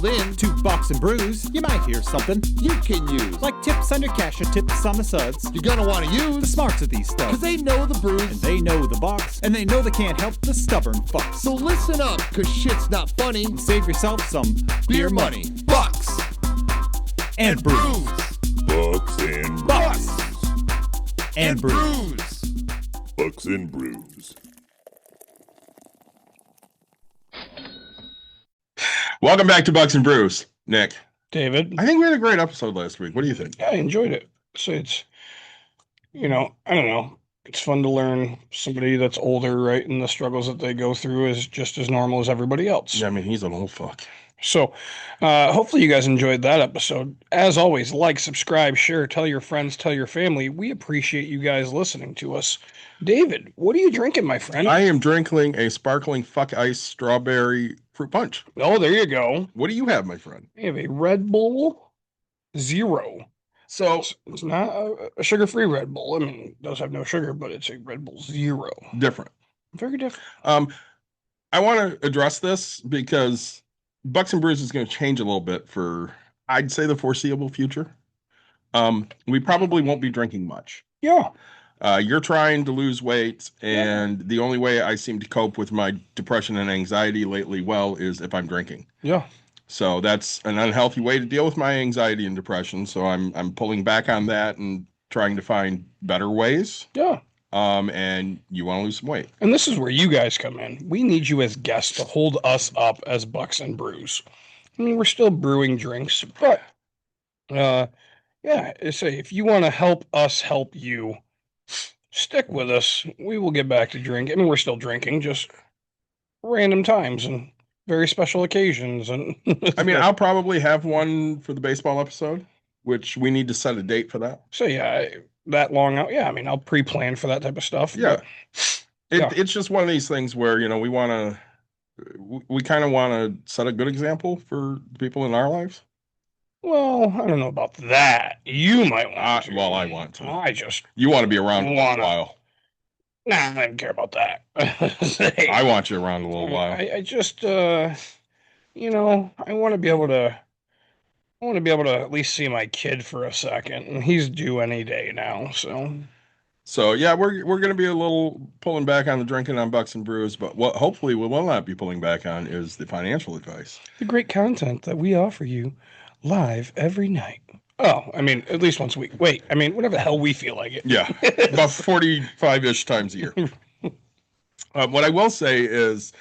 called in to Box and Brews, you might hear something you can use. like tips on your cash or tips on the suds. You're gonna want to The use smarts of these stuff. because they know the brews. And they know the box. And they know they can't help the stubborn fucks. So listen up, because shit's not funny. And save yourself some Beer money. Bucks. and brews. Bucks and Bucks And brews. brews. Bucks and Brews. Welcome back to Bucks and Brews, Nick. David. I think we had a great episode last week. What do you think? Yeah, I enjoyed it. So it's, I don't know. It's fun to learn somebody that's older, right? And the struggles that they go through is just as normal as everybody else. Yeah, I mean, he's an old fuck. So hopefully you guys enjoyed that episode. As always, like, subscribe, share, tell your friends, tell your family. We appreciate you guys listening to us. David, what are you drinking, my friend? I am drinking a sparkling fuck ice strawberry fruit punch. Oh, there you go. What do you have, my friend? We have a Red Bull Zero. So, It's not a sugar-free Red Bull. I mean, it does have no sugar, but it's a Red Bull Zero. different. Very different. I want to address this because Bucks and Brews is going to change a little bit for, I'd say, the foreseeable future. We probably won't be drinking much. Yeah. You're trying to lose weight, and the only way I seem to cope with my depression and anxiety lately is if I'm drinking. Yeah. So that's an unhealthy way to deal with my anxiety and depression. So I'm pulling back on that and trying to find better ways. Yeah. And you want to lose some weight. And this is where you guys come in. We need you as guests to hold us up as Bucks and Brews. I mean, we're still brewing drinks, but yeah, say if you want to help us help you, stick with us. We will get back to drinking. I mean, we're still drinking, just random times and very special occasions. And I mean, I'll probably have one for the baseball episode, which we need to set a date for that. so yeah, that long out. Yeah, I mean, I'll pre-plan for that type of stuff. Yeah. Yeah. It's just one of these things where, we kind of want to set a good example for the people in our lives. Well, I don't know about that. You might want to. Well, I want to. I just You want to be around for a Wanna. while. Nah, I don't care about that. I want you around a little while. I just, I want to be able to. I want to be able to at least see my kid for a second, and he's due any day now. So yeah, we're going to be a little pulling back on the drinking on Bucks and Brews, but what hopefully we will not be pulling back on is the financial advice. The great content that we offer you live every night. Oh, I mean, at least once a week. Wait, I mean, whatever the hell we feel like it. Yeah, about 45-ish times a year. What I will say is,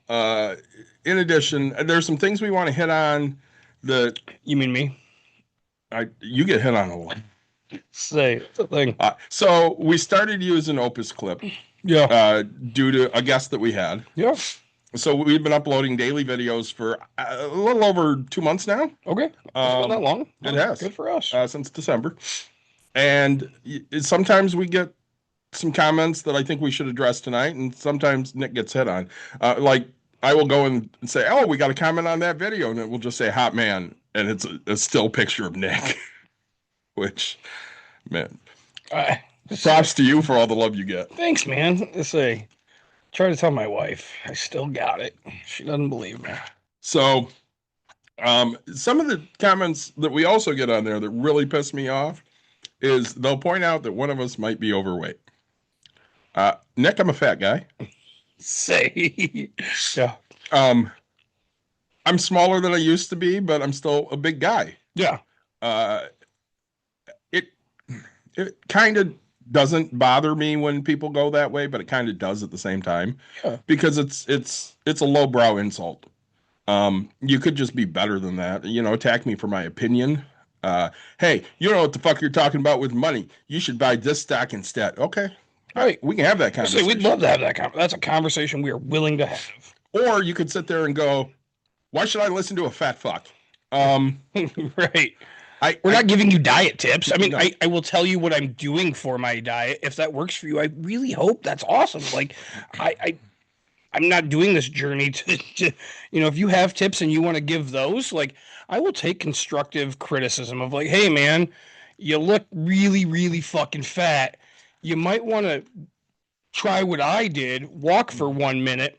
in addition, there's some things we want to hit on that You mean me? you get hit on a lot. Say it's a thing. So we started using Opus Clip Yeah. due to a guest that we had. Yeah. So we've been uploading daily videos for a little over 2 months now. Okay. It's been that long. It has. Good for us. Since December. And sometimes we get some comments that I think we should address tonight, and sometimes Nick gets hit on. Like, I will go and say, oh, we got a comment on that video, and it will just say hot man, and it's a still picture of Nick. Which, man, props to you for all the love you get. Thanks, man. Try to tell my wife. I still got it. She doesn't believe me. So, some of the comments that we also get on there that really piss me off is they'll point out that one of us might be overweight. Nick, I'm a fat guy. Yeah. I'm smaller than I used to be, but I'm still a big guy. Yeah. It kind of doesn't bother me when people go that way, but it kind of does at the same time. Yeah. Because it's a lowbrow insult. You could just be better than that. Attack me for my opinion. Hey, you know what the fuck you're talking about with money. You should buy this stock instead. Okay. Right. We can have that conversation. We'd love to have that conversation. That's a conversation we are willing to have. Or you could sit there and go, why should I listen to a fat fuck? Right. We're not giving you diet tips. I mean, no. I will tell you what I'm doing for my diet. If that works for you, I really hope that's awesome. Like, I'm not doing this journey to if you have tips and you want to give those, like, I will take constructive criticism of like, hey man, you look really, really fucking fat. You might want to try what I did, walk for 1 minute,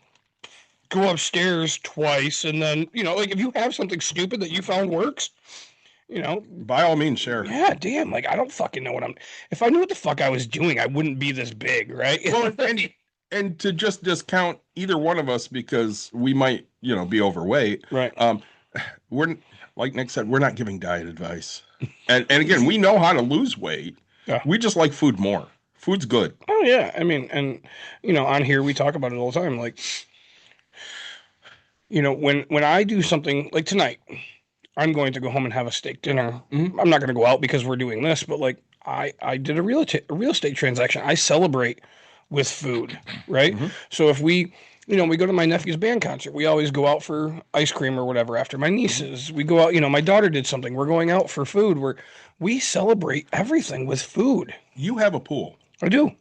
go upstairs twice, and then, like, if you have something stupid that you found works, by all means, share. Yeah, damn, like, I don't fucking know if I knew what the fuck I was doing, I wouldn't be this big, right? Well, and to just discount either one of us because we might, be overweight. Right. We're, like Nick said, we're not giving diet advice. And again, we know how to lose weight. Yeah. We just like food more. Food's good. Oh yeah. I mean, and on here we talk about it all the time. Like, when I do something like tonight, I'm going to go home and have a steak dinner. Mm-hmm. I'm not going to go out because we're doing this, but like I did a real estate transaction. I celebrate with food, right? Mm-hmm. So if we go to my nephew's band concert, we always go out for ice cream or whatever after my nieces. We go out, my daughter did something. We're going out for food. We celebrate everything with food. You have a pool. I do.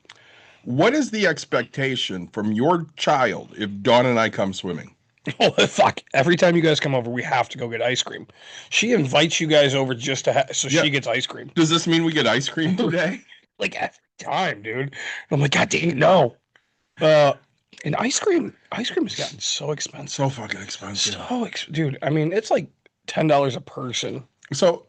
What is the expectation from your child if Dawn and I come swimming? Oh, fuck. Every time you guys come over, we have to go get ice cream. She invites you guys over just to she gets ice cream. Does this mean we get ice cream today? Like, every time, dude. I'm like, God dang it, no. And ice cream has gotten so expensive. So fucking expensive. Dude, I mean, it's like $10 a person. So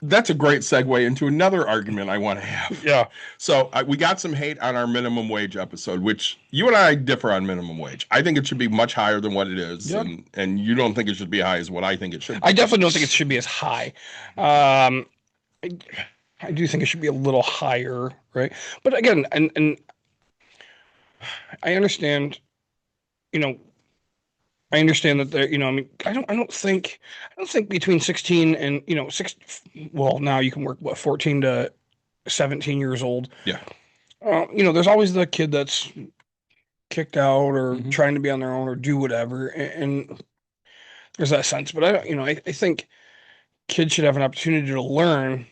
that's a great segue into another argument I want to have. Yeah. So we got some hate on our minimum wage episode, which you and I differ on minimum wage. I think it should be much higher than what it is. Yep. And you don't think it should be high as what I think it should be. I definitely don't think it should be as high. I do think it should be a little higher, right? But again, and I understand, I understand that there, I mean, I don't think between 16 and, now you can work, 14 to 17 years old. Yeah. There's always the kid that's kicked out or trying to be on their own or do whatever. And there's that sense, but I think kids should have an opportunity to learn,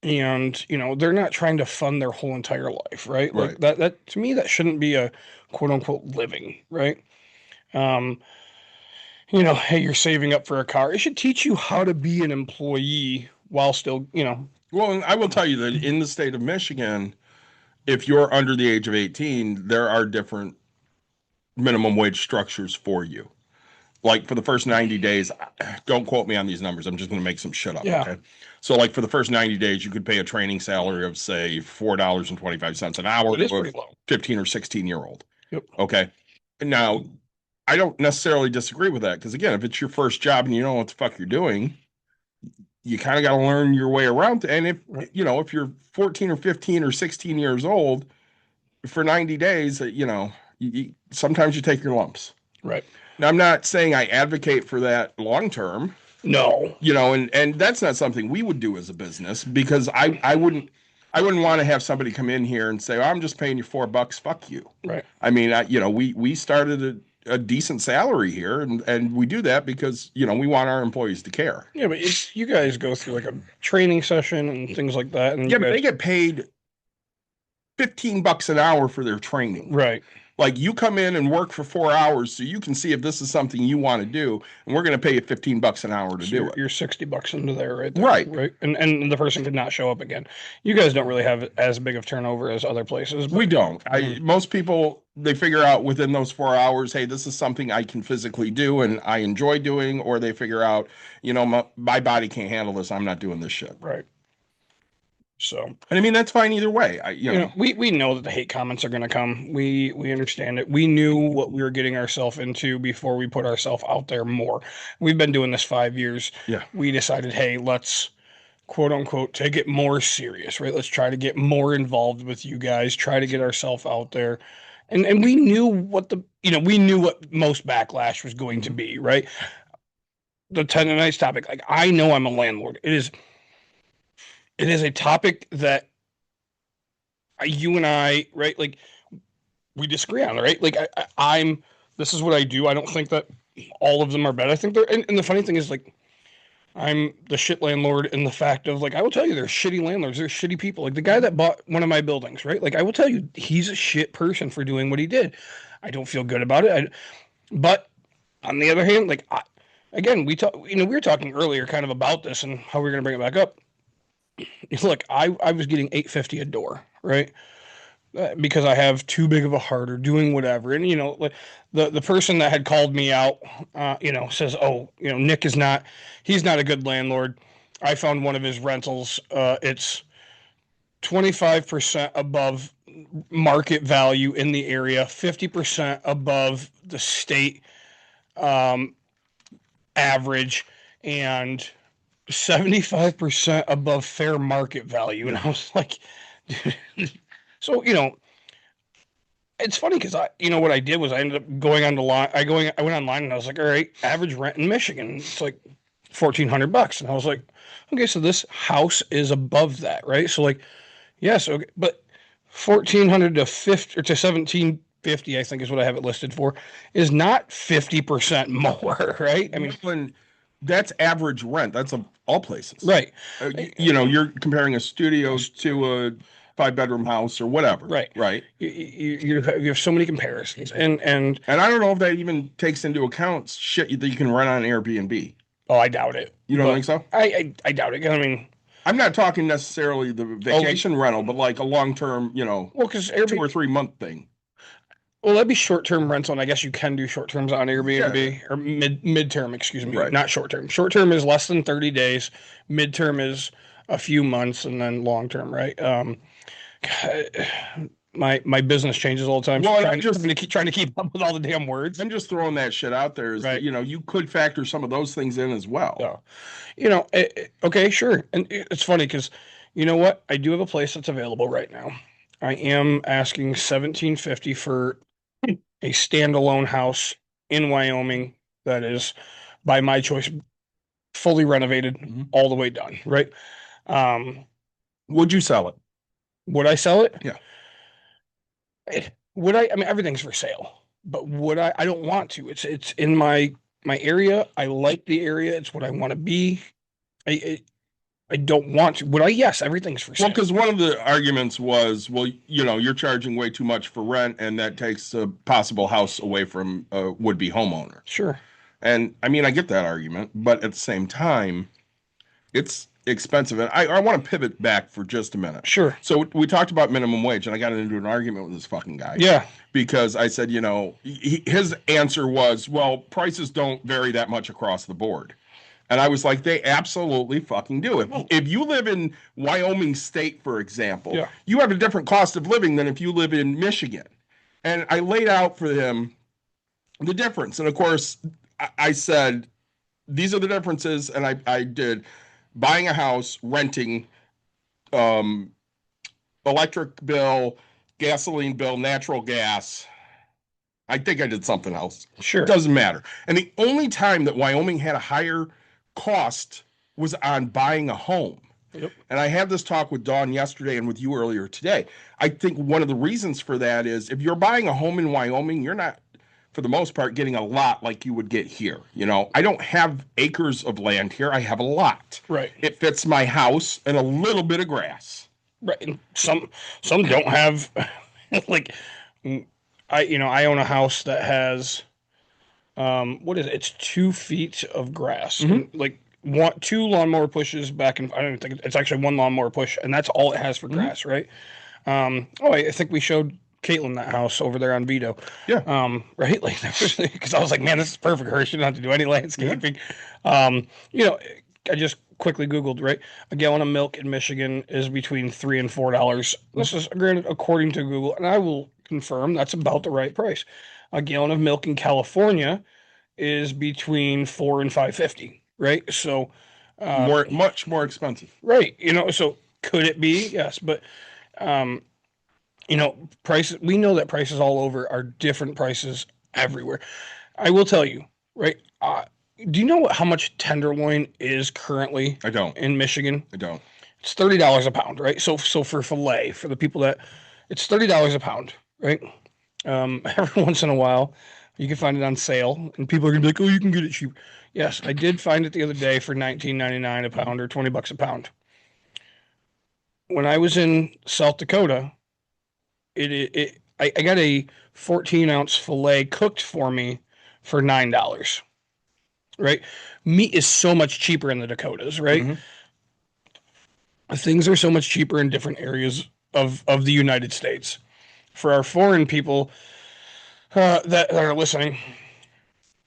and, they're not trying to fund their whole entire life. Right. Like that to me, that shouldn't be a quote unquote living. Right. Hey, you're saving up for a car. It should teach you how to be an employee while still, Well, I will tell you that in the state of Michigan, if you're under the age of 18, there are different minimum wage structures for you. Like for the first 90 days, don't quote me on these numbers. I'm just going to make some shit up. Yeah. Okay. So like for the first 90 days, you could pay a training salary of say $4.25 an hour to a 15 or 16-year-old. Yep. Okay. Now, I don't necessarily disagree with that because again, if it's your first job and you don't know what the fuck you're doing, you kind of got to learn your way around. And if if you're 14 or 15 or 16 years old for 90 days, sometimes you take your lumps. Right. Now, I'm not saying I advocate for that long term. No. And that's not something we would do as a business because I wouldn't want to have somebody come in here and say, oh, I'm just paying you $4. Fuck you. Right. I mean, we started a decent salary here and we do that because, we want our employees to care. Yeah, but you guys go through like a training session and things like that. And but they get paid $15 an hour for their training. Right. Like you come in and work for 4 hours so you can see if this is something you want to do, and we're going to pay you $15 an hour to do it. You're $60 into there, right there. Right. And the person could not show up again. You guys don't really have as big of turnover as other places. We don't. Most people, they figure out within those 4 hours, hey, this is something I can physically do and I enjoy doing, or they figure out, my body can't handle this. I'm not doing this shit. Right. So, and I mean, that's fine either way. We know that the hate comments are going to come. We understand it. We knew what we were getting ourselves into before we put ourselves out there more. We've been doing this 5 years. Yeah. We decided, hey, let's quote unquote take it more serious, right? Let's try to get more involved with you guys, try to get ourselves out there. And we knew what we knew what most backlash was going to be, right? The tonight's topic, like I know I'm a landlord. It is a topic that you and I, right? Like we disagree on, right? Like this is what I do. I don't think that all of them are bad. I think and the funny thing is like, I'm the shit landlord in the fact of like, I will tell you there's shitty landlords. There's shitty people. Like the guy that bought one of my buildings, right? Like I will tell you he's a shit person for doing what he did. I don't feel good about it. But on the other hand, like again, we were talking earlier kind of about this and how we're going to bring it back up. Look, I was getting $850 a door, right? because I have too big of a heart or doing whatever. And, like the person that had called me out, says, oh, Nick he's not a good landlord. I found one of his rentals. It's 25% above market value in the area, 50% above the state average, and 75% above fair market value. And I was like, dude. So, it's funny because what I did was I ended up going on the line. I went online and I was like, all right, average rent in Michigan, it's like $1,400. And I was like, okay, so this house is above that, right? So like, yes, okay, but 1,400 to 50 or to 1,750, I think is what I have it listed for, is not 50% more, right? I mean, when that's average rent, that's of all places, right? You're comparing a studio to a 5-bedroom house or whatever, right. You have so many comparisons, and I don't know if that even takes into account shit that you can rent on Airbnb. Oh, I doubt it. You don't think so? I doubt it. I mean, I'm not talking necessarily the vacation rental, but like a long-term, well, because 2 or 3 month thing. Well, that'd be short-term rental, and I guess you can do short-terms on Airbnb or mid-term, excuse me, right. Not short-term. Short-term is less than 30 days. Mid-term is a few months, and then long-term, right? My business changes all the time. Well, trying to keep up with all the damn words. I'm just throwing that shit out there. That, you could factor some of those things in as well. So, okay, sure. And it's funny because, you know what? I do have a place that's available right now. I am asking $1,750 for a standalone house in Wyoming that is, by my choice, fully renovated, all the way done. Right? Would you sell it? Would I sell it? Yeah. Would I? I mean, everything's for sale, but would I? I don't want to. It's in my area. I like the area. It's what I want to be. I don't want to. Would I? Yes, everything's for sale. Well, because one of the arguments was, well, you're charging way too much for rent, and that takes a possible house away from a would-be homeowner. Sure. And I mean, I get that argument, but at the same time, it's expensive. And I want to pivot back for just a minute. Sure. So we talked about minimum wage, and I got into an argument with this fucking guy. Yeah. Because I said, his answer was, well, prices don't vary that much across the board. And I was like, they absolutely fucking do. If you live in Wyoming State, for example, you have a different cost of living than if you live in Michigan. And I laid out for him the difference. And of course, I said, these are the differences. And I did buying a house, renting, electric bill, gasoline bill, natural gas. I think I did something else. Sure. Doesn't matter. And the only time that Wyoming had a higher cost was on buying a home. Yep. And I had this talk with Dawn yesterday and with you earlier today. I think one of the reasons for that is if you're buying a home in Wyoming, you're not, for the most part, getting a lot like you would get here. I don't have acres of land here. I have a lot. Right. It fits my house and a little bit of grass. Right. And some don't have like I own a house that has what is it? It's 2 feet of grass. And like 2 lawnmower pushes back and I don't even think it's actually 1 lawnmower push, and that's all it has for grass, right? I think we showed Caitlin that house over there on Vito. Yeah. Right? Like, because I was like, man, this is perfect for her. She doesn't have to do any landscaping. I just quickly Googled, right? A gallon of milk in Michigan is between $3 and $4. This is granted according to Google, and I will confirm that's about the right price. A gallon of milk in California is between $4 and $5.50, right? So much more expensive. Right. So could it be? Yes, but prices, we know that prices all over are different prices everywhere. I will tell you, right? Do you know how much tenderloin is currently? I don't. In Michigan? I don't. It's $30 a pound, right? So for filet, for the people that, it's $30 a pound, right? Every once in a while, you can find it on sale, and people are gonna be like, "Oh, you can get it cheap." Yes, I did find it the other day for $19.99 a pound or $20 a pound. When I was in South Dakota, I got a 14-ounce filet cooked for me for $9. Right? Meat is so much cheaper in the Dakotas, right? Mm-hmm. Things are so much cheaper in different areas of the United States. for our foreign people that are listening,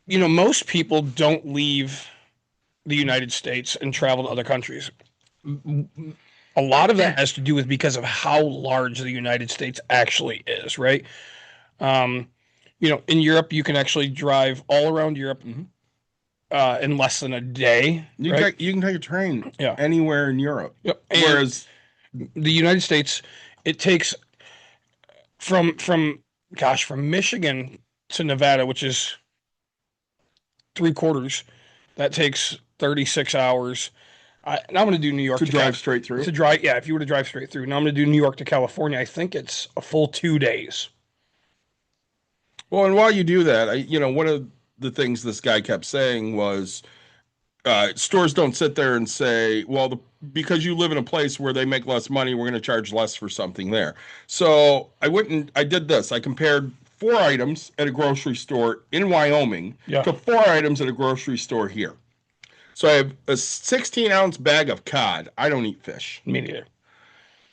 most people don't leave the United States and travel to other countries. A lot of that has to do with because of how large the United States actually is, right? In Europe, you can actually drive all around Europe in less than a day. You right? can take a train Yeah. anywhere in Europe. Yep. Whereas the United States, it takes from Michigan to Nevada, which is 3/4. That takes 36 hours. Now I'm going to do New York to drive straight through. Yeah, if you were to drive straight through. Now I'm going to do New York to California. I think it's a full 2 days. Well, and while you do that, one of the things this guy kept saying was stores don't sit there and say, well, because you live in a place where they make less money, we're going to charge less for something there. So I did this. I compared 4 items at a grocery store in Wyoming to 4 items at a grocery store here. So I have a 16-ounce bag of cod. I don't eat fish. Me neither.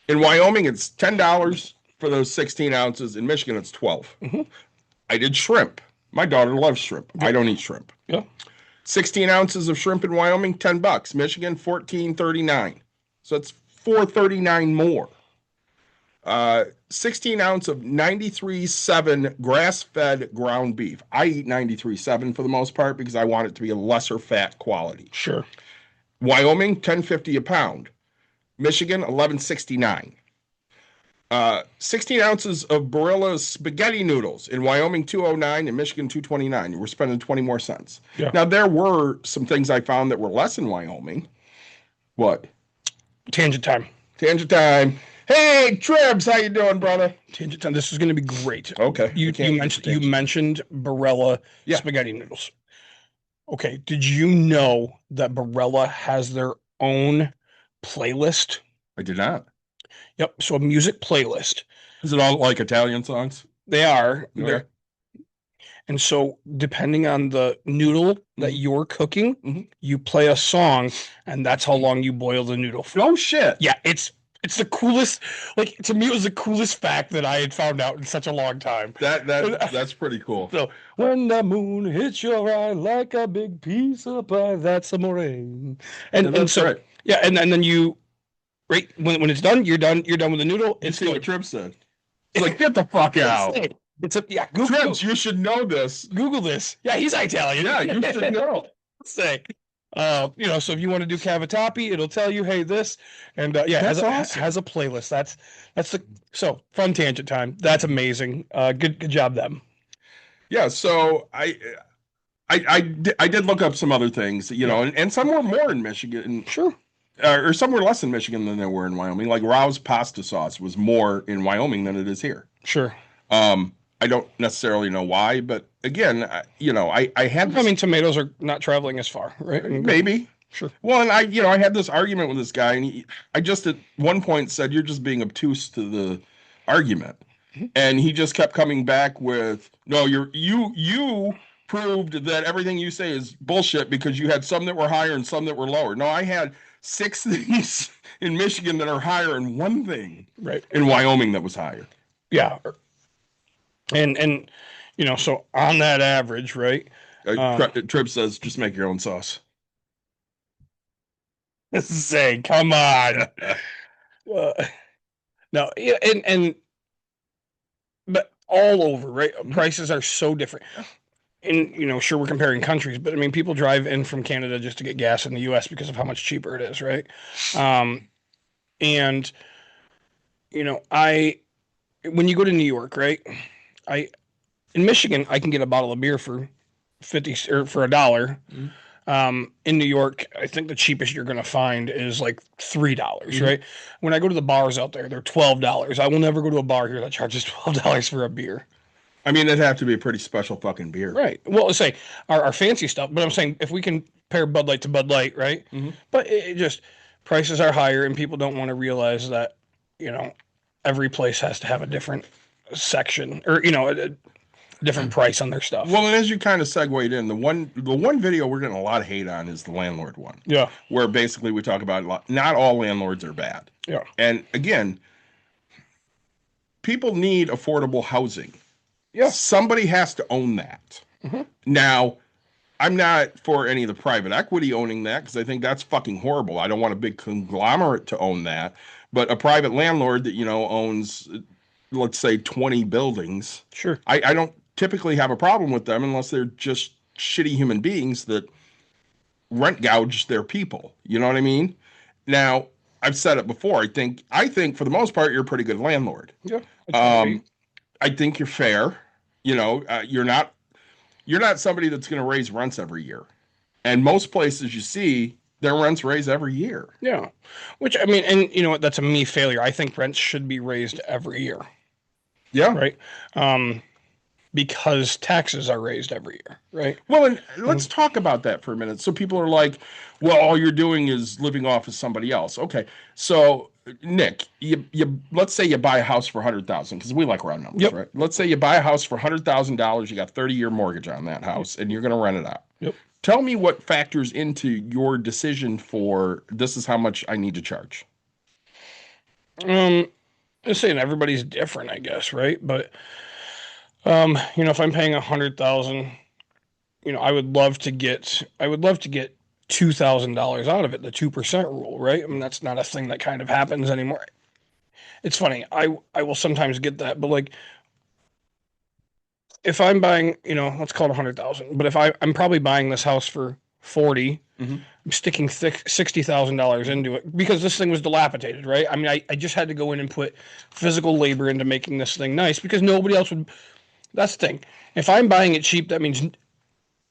In Wyoming, it's $10 for those 16 ounces. In Michigan, it's $12. Mm-hmm. I did shrimp. My daughter loves shrimp. I don't eat shrimp. Yeah. 16 ounces of shrimp in Wyoming, $10. Michigan, $14.39. So it's $4.39 more. 16 ounce of 93.7 grass-fed ground beef. I eat 93.7 for the most part because I want it to be a lesser fat quality. Sure. Wyoming, $10.50 a pound. Michigan, $11.69. 16 ounces of Barilla spaghetti noodles in Wyoming, $2.09, in Michigan, $2.29. We're spending 20 more cents. Yeah. Now, there were some things I found that were less in Wyoming. What? Tangent time. Hey, Trebs, how you doing, brother? Tangent time. This is going to be great. Okay. You mentioned Barilla spaghetti noodles. Okay. Did you know that Barilla has their own playlist? I did not. Yep. So a music playlist. Is it all like Italian songs? They are. Okay. And so depending on the noodle that you're cooking, you play a song, and that's how long you boil the noodle for. Oh, shit. Yeah, it's the coolest. Like, to me, it was the coolest fact that I had found out in such a long time. That's pretty cool. So, when the moon hits your eye like a big piece of pie, that's amore. And so, right. Yeah, and then you, right, when it's done, you're done with the noodle. You It's see good. what Trib said. It's like, get the fuck out. Google, Tribs, you should know this. Google this. Yeah, he's Italian. Yeah, you should know. Say, so if you want to do cavatappi, it'll tell you, hey, this, and has a playlist. That's so fun tangent time. That's amazing. Good job, them. Yeah, so I did look up some other things, and some were more in Michigan. Sure. Or some were less in Michigan than there were in Wyoming. Like Rao's pasta sauce was more in Wyoming than it is here. Sure. I don't necessarily know why, but again, I had. I mean, tomatoes are not traveling as far, right? Maybe. Sure. Well, and I had this argument with this guy, and I just at one point said, "You're just being obtuse to the argument," and he just kept coming back with, "No, you proved that everything you say is bullshit because you had some that were higher and some that were lower. No, I had 6 things in Michigan that are higher and 1 thing in Wyoming that was higher." Yeah. And so on that average, right? Trip says, just make your own sauce. Say, come on. No, but all over, right? Prices are so different. And, sure, we're comparing countries, but I mean, people drive in from Canada just to get gas in the U.S. because of how much cheaper it is, right? When you go to New York, right? In Michigan, I can get a bottle of beer for $50 or for $1. In New York, I think the cheapest you're going to find is like $3, right? When I go to the bars out there, they're $12. I will never go to a bar here that charges $12 for a beer. I mean, it'd have to be a pretty special fucking beer. Right. Well, let's say our fancy stuff, but I'm saying if we can pair Bud Light to Bud Light, right? But it just, prices are higher and people don't want to realize that, every place has to have a different section or, a different price on their stuff. Well, and as you kind of segued in, the one video we're getting a lot of hate on is the landlord one. Yeah. Where basically we talk about not all landlords are bad. Yeah. And again, people need affordable housing. Yeah. Somebody has to own that. Mm-hmm. Now, I'm not for any of the private equity owning that because I think that's fucking horrible. I don't want a big conglomerate to own that. But a private landlord that, owns, let's say, 20 buildings. Sure. I don't typically have a problem with them unless they're just shitty human beings that rent gouge their people. You know what I mean? Now, I've said it before. I think for the most part, you're a pretty good landlord. Yeah. I think you're fair. You're not somebody that's going to raise rents every year. And most places you see, their rents raise every year. Yeah. Which, I mean, and you know what? That's a me failure. I think rents should be raised every year. Yeah. Right. Because taxes are raised every year. Right. Well, and let's talk about that for a minute. So people are like, well, all you're doing is living off of somebody else. Okay. So Nick, you let's say you buy a house for $100,000 because we like round numbers, Yep. right? Let's say you buy a house for $100,000. You got 30-year mortgage on that house, and you're going to rent it out. Yep. Tell me what factors into your decision for this is how much I need to charge. I'm saying everybody's different, I guess, right? But if I'm paying $100,000, I would love to get $2,000 out of it, the 2% rule, right? I mean, that's not a thing that kind of happens anymore. It's funny. I will sometimes get that, but like if I'm buying, let's call it 100,000, but if I'm probably buying this house for 40, I'm sticking $60,000 into it because this thing was dilapidated, right? I mean, I just had to go in and put physical labor into making this thing nice because nobody else would. That's the thing. If I'm buying it cheap, that means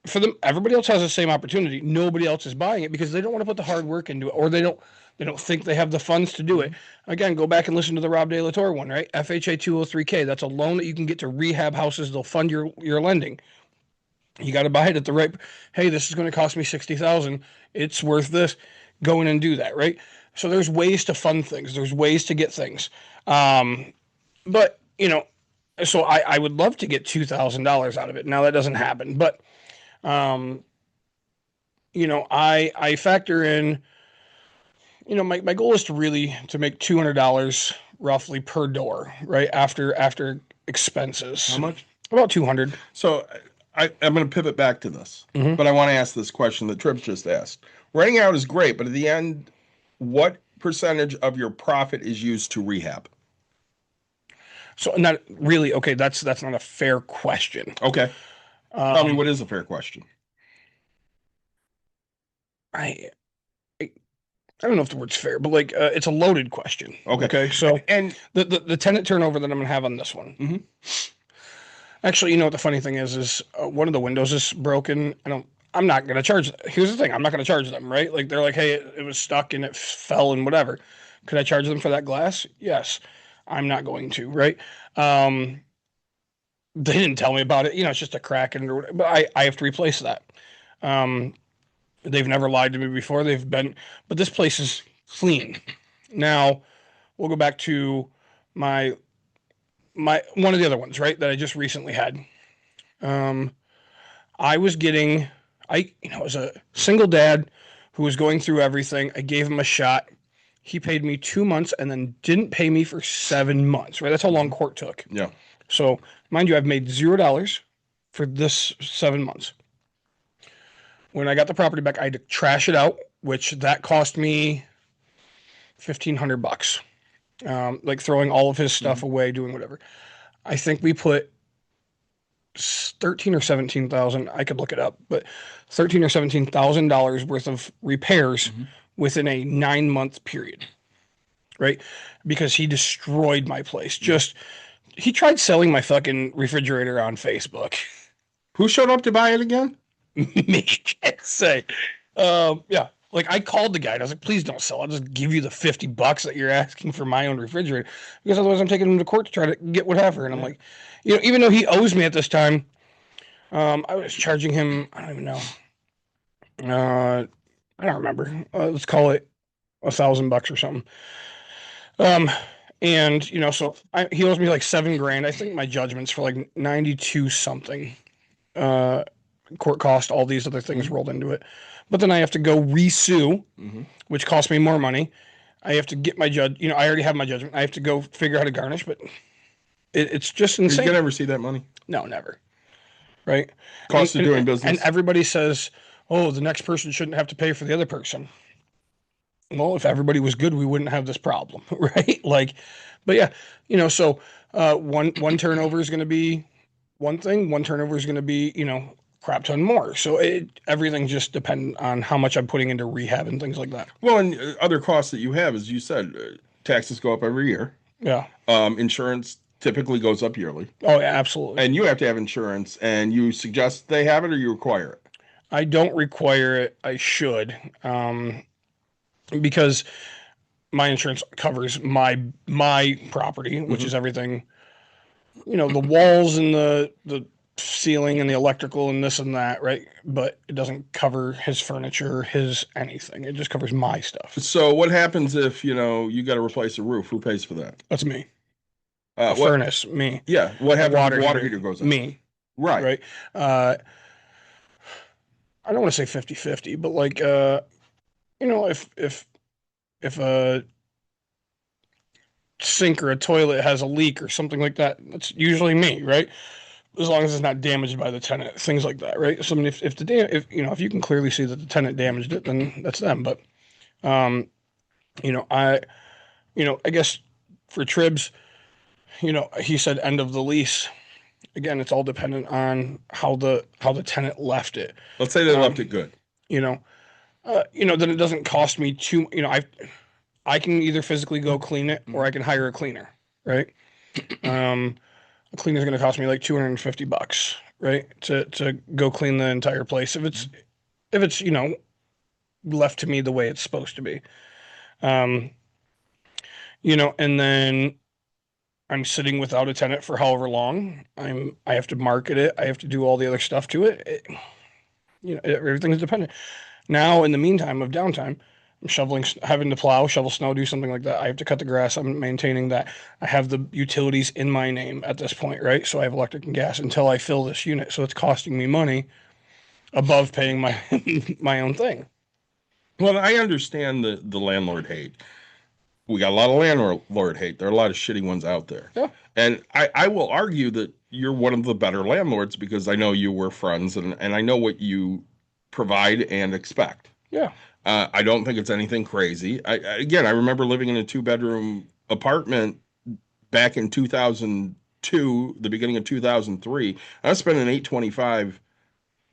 for them, everybody else has the same opportunity. Nobody else is buying it because they don't want to put the hard work into it, or they don't think they have the funds to do it. Again, go back and listen to the Rob De La Torre one, right? FHA 203K. That's a loan that you can get to rehab houses. They'll fund your lending. You got to buy it at the right. Hey, this is going to cost me $60,000. It's worth this. Go in and do that, right? So there's ways to fund things. There's ways to get things. But so I would love to get $2,000 out of it. Now that doesn't happen, but I factor in. My goal is to make $200 roughly per door, right? After expenses. How much? About 200. So I'm going to pivot back to this, but I want to ask this question that Tripp just asked. Renting out is great, but at the end, what percentage of your profit is used to rehab? So not really. Okay, that's not a fair question. Okay. Tell me what is a fair question. I don't know if the word's fair, but like it's a loaded question. Okay. So and the tenant turnover that I'm gonna have on this one. Actually, what the funny thing is one of the windows is broken. I'm not gonna charge. Here's the thing: I'm not gonna charge them, right? Like they're like, hey, it was stuck and it fell and whatever. Could I charge them for that glass? Yes. I'm not going to, right? They didn't tell me about it. It's just a crack in it, but I have to replace that. They've never lied to me before. But this place is clean. Now, we'll go back to my one of the other ones, right, that I just recently had. I was a single dad who was going through everything. I gave him a shot. He paid me 2 months and then didn't pay me for 7 months, right? That's how long court took. Yeah. So, mind you, I've made $0 for this 7 months. When I got the property back, I had to trash it out, which that cost me $1,500. Like throwing all of his stuff away, doing whatever. I think we put 13 or 17,000. I could look it up, but $13 or $17,000 worth of repairs within a 9-month period, right? Because he destroyed my place. He tried selling my fucking refrigerator on Facebook. Who showed up to buy it again? Me, can't say. Yeah. Like I called the guy and I was like, please don't sell. I'll just give you the $50 that you're asking for my own refrigerator because otherwise I'm taking him to court to try to get whatever. And I'm like, even though he owes me at this time, I was charging him, I don't even know. I don't remember. Let's call it $1,000 or something. And so he owes me like $7,000. I think my judgment's for like 92 something. Court cost, all these other things rolled into it. But then I have to go resue, which costs me more money. I have to get my I already have my judgment. I have to go figure out how to garnish, but It's just You insane. can never see that money. No, never. Right? Cost of doing business. And everybody says, oh, the next person shouldn't have to pay for the other person. Well, if everybody was good, we wouldn't have this problem, right? Like, but yeah, so one turnover is going to be one thing. One turnover is going to be, crap ton more. So everything just depends on how much I'm putting into rehab and things like that. Well, and other costs that you have, as you said, taxes go up every year. Yeah. Insurance typically goes up yearly. Oh, yeah, absolutely. And you have to have insurance, and you suggest they have it or you require it? I don't require it. I should. Because my insurance covers my property, which is everything, the walls and the ceiling and the electrical and this and that, right? But it doesn't cover his furniture, his anything. It just covers my stuff. So what happens if, you got to replace a roof? Who pays for that? That's me. Furnace, me. Yeah. What happens if water heater goes up? Me. Right. I don't want to say 50-50, but like, if a sink or a toilet has a leak or something like that, that's usually me, right? As long as it's not damaged by the tenant, things like that, right? So I mean, if you can clearly see that the tenant damaged it, then that's them. But, I guess for Tribs, he said end of the lease. Again, it's all dependent on how the tenant left it. Let's say they left it good. Then it doesn't cost me too. I can either physically go clean it or I can hire a cleaner, right? A cleaner's going to cost me like $250, right? To go clean the entire place if it's left to me the way it's supposed to be. And then I'm sitting without a tenant for however long. I have to market it. I have to do all the other stuff to it. Everything's dependent. Now, in the meantime of downtime, I'm having to plow, shovel snow, do something like that. I have to cut the grass. I'm maintaining that. I have the utilities in my name at this point, right? So I have electric and gas until I fill this unit. So it's costing me money above paying my my own thing. Well, I understand the landlord hate. We got a lot of landlord hate. There are a lot of shitty ones out there. Yeah. And I will argue that you're one of the better landlords because I know you were friends and I know what you provide and expect. Yeah. I don't think it's anything crazy. I remember living in a 2-bedroom apartment back in 2002, the beginning of 2003. I was spending $825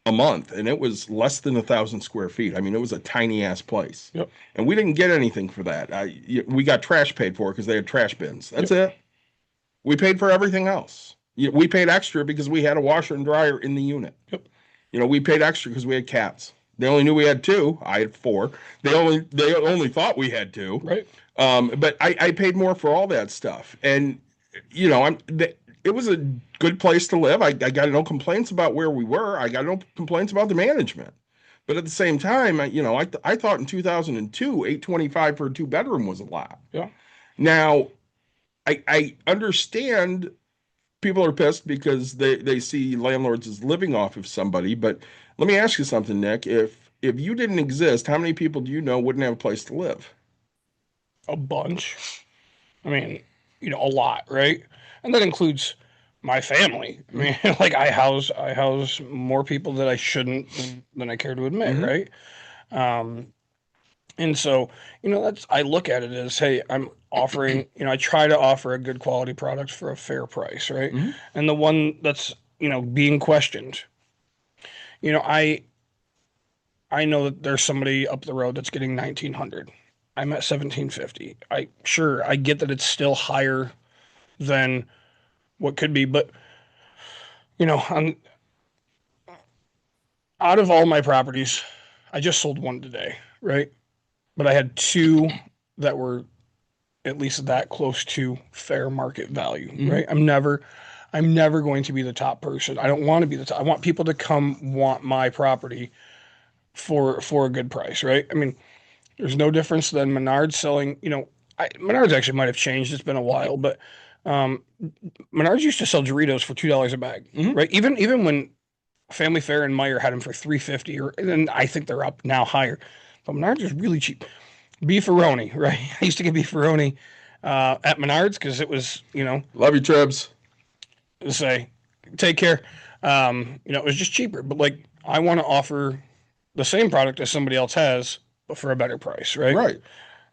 a month, and it was less than 1,000 square feet. I mean, it was a tiny ass place. Yep. And we didn't get anything for that. We got trash paid for because they had trash bins. That's it. We paid for everything else. We paid extra because we had a washer and dryer in the unit. Yep. We paid extra because we had cats. They only knew we had 2. I had 4. They only thought we had 2. Right. But I paid more for all that stuff, and it was a good place to live. I got no complaints about where we were. I got no complaints about the management. But at the same time, I thought in 2002, $825 for a 2-bedroom was a lot. Yeah. Now, I understand people are pissed because they see landlords as living off of somebody, but let me ask you something, Nick. If you didn't exist, how many people do you know wouldn't have a place to live? A bunch. I mean, a lot, right? And that includes my family. I mean, like I house more people that I shouldn't than I care to admit, right? And so, I look at it as, hey, I'm offering, I try to offer a good quality product for a fair price, right? And the one that's, being questioned, I know that there's somebody up the road that's getting 1,900. I'm at 1,750. I get that it's still higher than what could be, but out of all my properties, I just sold one today, right? But I had 2 that were at least that close to fair market value, right? I'm never going to be the top person. I don't want to be the top. I want people to come want my property for a good price, right? I mean, there's no difference than Menards selling, Menards actually might have changed. It's been a while, but Menards used to sell Doritos for $2 a bag, right? Even when Family Fare and Meijer had them for $3.50, and I think they're up now higher. But Menards is really cheap. Beefaroni, right? I used to get beefaroni at Menards because it was, Love you, Tribs. to say, take care. It was just cheaper. But like, I want to offer the same product as somebody else has, but for a better price, right? Right.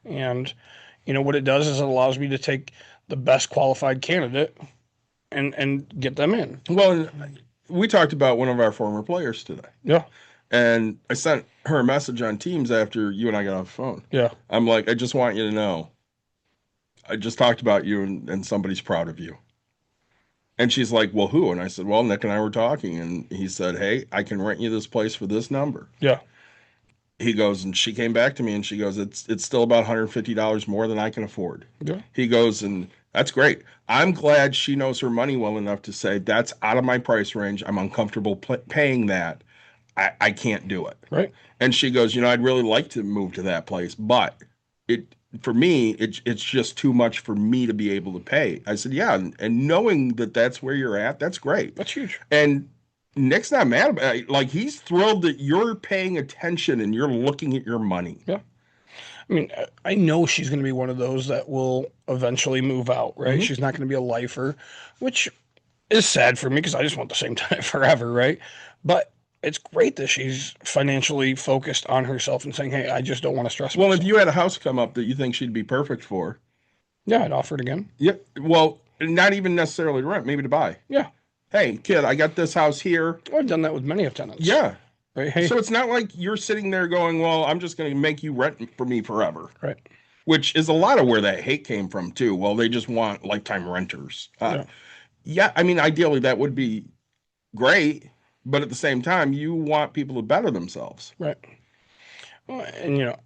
And what it does is it allows me to take the best qualified candidate and get them in. Well, we talked about one of our former players today. Yeah. And I sent her a message on Teams after you and I got off the phone. Yeah. I'm like, I just want you to know, I just talked about you and somebody's proud of you. And she's like, well, who? And I said, well, Nick and I were talking. And he said, hey, I can rent you this place for this number. Yeah. He goes, and she came back to me and she goes, it's still about $150 more than I can afford. Yeah. He goes, and that's great. I'm glad she knows her money well enough to say, that's out of my price range. I'm uncomfortable paying that. I can't do it. Right. And she goes, I'd really like to move to that place, but for me, it's just too much for me to be able to pay. I said, yeah. And knowing that that's where you're at, that's great. That's huge. And Nick's not mad about it. Like, he's thrilled that you're paying attention and you're looking at your money. Yeah. I mean, I know she's going to be one of those that will eventually move out, right? Mm-hmm. She's not going to be a lifer, which is sad for me because I just want the same time forever, right? But it's great that she's financially focused on herself and saying, hey, I just don't want to stress myself. Well, if you had a house come up that you think she'd be perfect for. Yeah, I'd offer it again. Yeah. Well, not even necessarily to rent, maybe to buy. Yeah. Hey, kid, I got this house here. Well, I've done that with many of tenants. Yeah. Right. Hey. So it's not like you're sitting there going, well, I'm just going to make you rent for me forever. Right. Which is a lot of where that hate came from, too. Well, they just want lifetime renters. Yeah, I mean, ideally, that would be great. But at the same time, you want people to better themselves. Right. Well, and,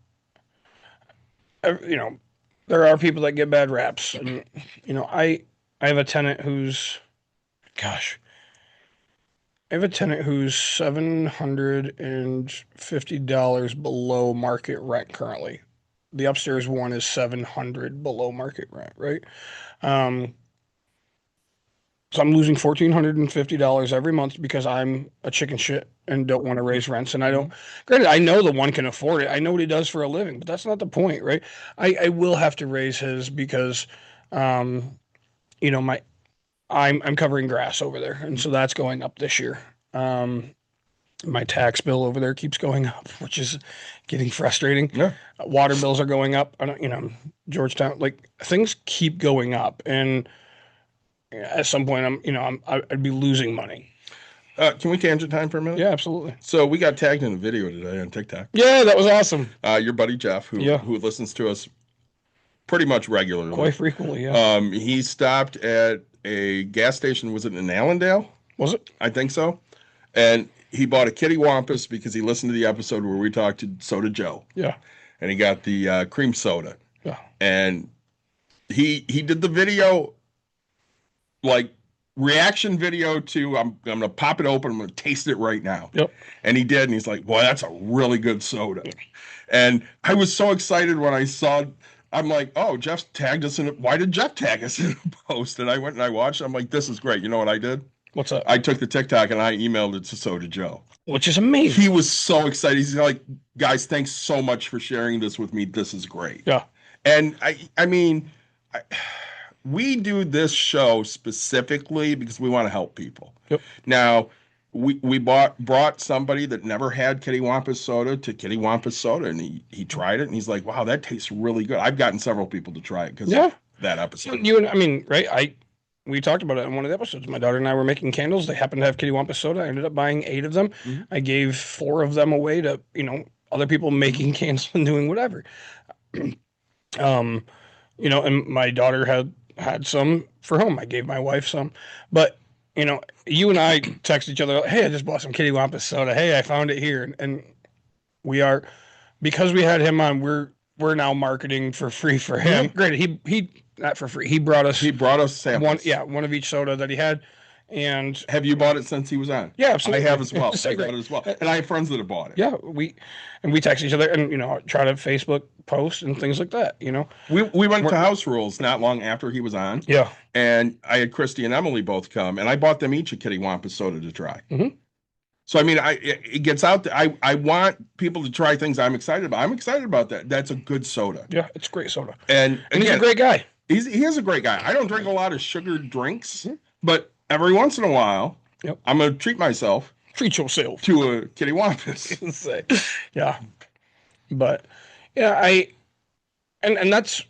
there are people that get bad raps. And, I have a tenant who's, $750 below market rent currently. The upstairs one is $700 below market rent, right? So I'm losing $1,450 every month because I'm a chicken shit and don't want to raise rents. And I don't, granted, I know the one can afford it. I know what he does for a living, but that's not the point, right? I will have to raise his because, I'm covering grass over there. And so that's going up this year. My tax bill over there keeps going up, which is getting frustrating. Yeah. Water bills are going up. I don't, Georgetown, like things keep going up. And at some point, I'd be losing money. Can we tangent time for a minute? Yeah, absolutely. So we got tagged in a video today on TikTok. Yeah, that was awesome. Your buddy Jeff, who listens to us pretty much regularly, quite frequently. Yeah. He stopped at a gas station. Was it in Allendale? Was it? I think so. And he bought a Kitty Wampus because he listened to the episode where we talked to Soda Joe. Yeah. And he got the cream soda. Yeah. And he did the video. Like reaction video to I'm gonna pop it open, I'm gonna taste it right now. Yep. And he did, and he's like, boy, that's a really good soda. Yeah. And I was so excited when I saw, I'm like, oh, Jeff tagged us in it. Why did Jeff tag us in a post? And I went and I watched. I'm like, this is great. You know what I did? What's up? I took the TikTok and I emailed it to Soda Joe. Which is amazing. He was so excited. He's like, guys, thanks so much for sharing this with me. This is great. Yeah. And I mean, we do this show specifically because we want to help people. Yep. Now, we brought somebody that never had Kitty Wampus soda to Kitty Wampus soda, and he tried it, and he's like, wow, that tastes really good. I've gotten several people to try it because of that episode. We talked about it in one of the episodes. My daughter and I were making candles. They happened to have Kitty Wampus soda. I ended up buying 8 of them. Mm-hmm. I gave 4 of them away to, other people making candles and doing whatever. And my daughter had some for home. I gave my wife some. But, you and I text each other, hey, I just bought some Kitty Wampus soda. Hey, I found it here. And we are, because we had him on, we're now marketing for free for him. Mm-hmm. Great. He not for free. He brought us samples. One of each soda that he had. And have you bought it since he was on? Yeah, absolutely. I have as well. I got it as well. And I have friends that have bought it. Yeah, we text each other and try to Facebook post and things like that. We went to House Rules not long after he was on. Yeah, and I had Christy and Emily both come, and I bought them each a Kitty Wampus soda to try. Mm-hmm. So I mean, it gets out there. I want people to try things I'm excited about. I'm excited about that. That's a good soda. Yeah, it's great soda. And he's a great guy. He is a great guy. I don't drink a lot of sugared drinks, but every once in a while, Yep. I'm going to treat myself Treat yourself to a kitty wampus. Yeah. But yeah, and that's,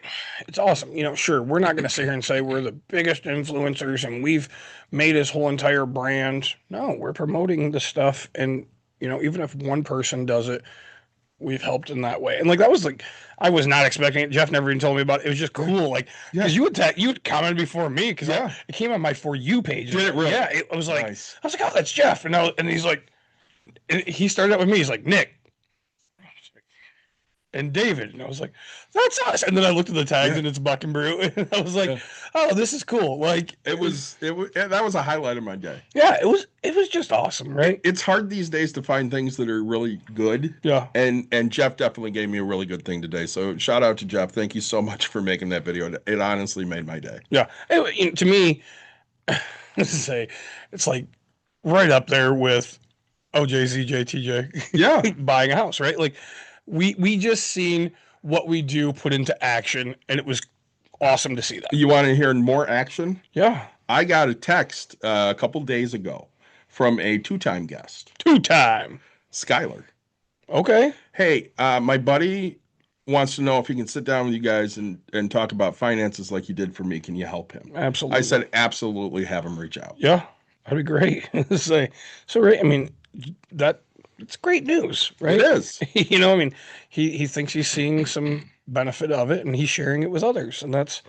it's awesome. You know, sure, we're not going to sit here and say we're the biggest influencers and we've made his whole entire brand. No, we're promoting the stuff, and you know, even if one person does it, we've helped in that way. And like that was like, I was not expecting it. Jeff never even told me about it. It was just cool, like because you had commented before me because it came on my For You page. Did it really? Yeah, it was like Nice. I was like, oh, that's Jeff, and he's like, he started out with me. He's like, Nick and David, and I was like, that's us. And then I looked at the tags and it's Buck and Brew, and I was like, oh, this is cool. Like that was a highlight of my day. Yeah, it was just awesome, right? It's hard these days to find things that are really good. Yeah. And Jeff definitely gave me a really good thing today. So shout out to Jeff. Thank you so much for making that video. It honestly made my day. Yeah. To me, let's say it's like right up there with OJ, CJ, TJ. Yeah. Buying a house, right? Like we just seen what we do put into action, and it was awesome to see that. You want to hear more action? Yeah. I got a text a couple days ago from a two-time guest. Two-time. Skylar. Okay. Hey, my buddy wants to know if he can sit down with you guys and talk about finances like you did for me. Can you help him? Absolutely. I said, absolutely, have him reach out. Yeah, that'd be great. So right, I mean, it's great news, right? It is. You know, I mean, he thinks he's seeing some benefit of it, and he's sharing it with others, and that's,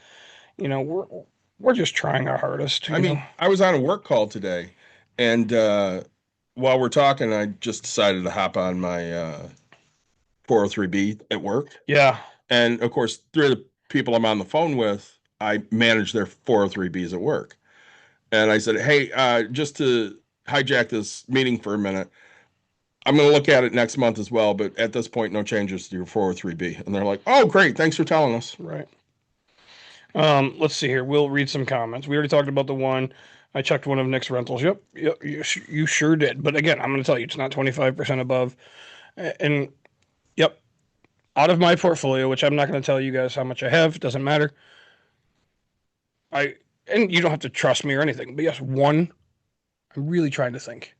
you know, we're just trying our hardest. I mean, I was on a work call today, and while we're talking, I just decided to hop on my 403B at work. Yeah. And of course, three of the people I'm on the phone with, I manage their 403Bs at work. And I said, hey, just to hijack this meeting for a minute, I'm going to look at it next month as well, but at this point, no changes to your 403B. And they're like, oh, great. Thanks for telling us. Right. Let's see here. We'll read some comments. We already talked about the one. I checked one of Nick's rentals. Yep, you sure did. But again, I'm going to tell you, it's not 25% above. And yep, out of my portfolio, which I'm not going to tell you guys how much I have. Doesn't matter. And you don't have to trust me or anything. But yes, I'm really trying to think.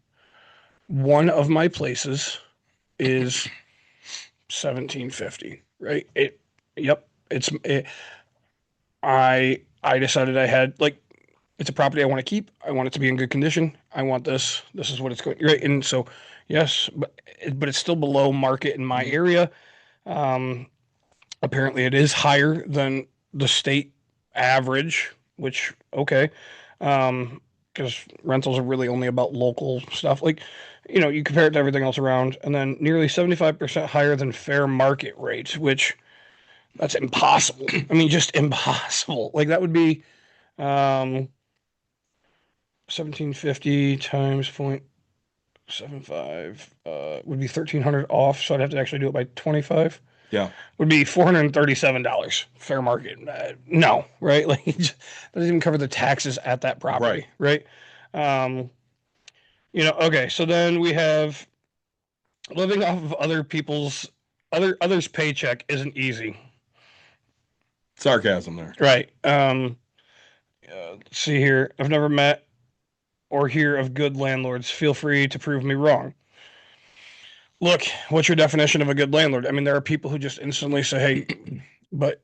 One of my places is 1750, right? I decided I had, like, it's a property I want to keep. I want it to be in good condition. I want this. This is what it's going, right? And so, yes, but it's still below market in my area. Apparently it is higher than the state average, which, okay. Because rentals are really only about local stuff. Like, you know, you compare it to everything else around, and then nearly 75% higher than fair market rate, which that's impossible. I mean, just impossible. Like that would be 1750 times 0.75 would be 1,300 off. So I'd have to actually do it by 25. Yeah. Would be $437 fair market. No, right? Like it just doesn't even cover the taxes at that property, right? You know, okay. So then we have living off of others' paycheck isn't easy. Sarcasm there. Right. Let's see here. I've never met or hear of good landlords. Feel free to prove me wrong. Look, what's your definition of a good landlord? I mean, there are people who just instantly say, hey, but,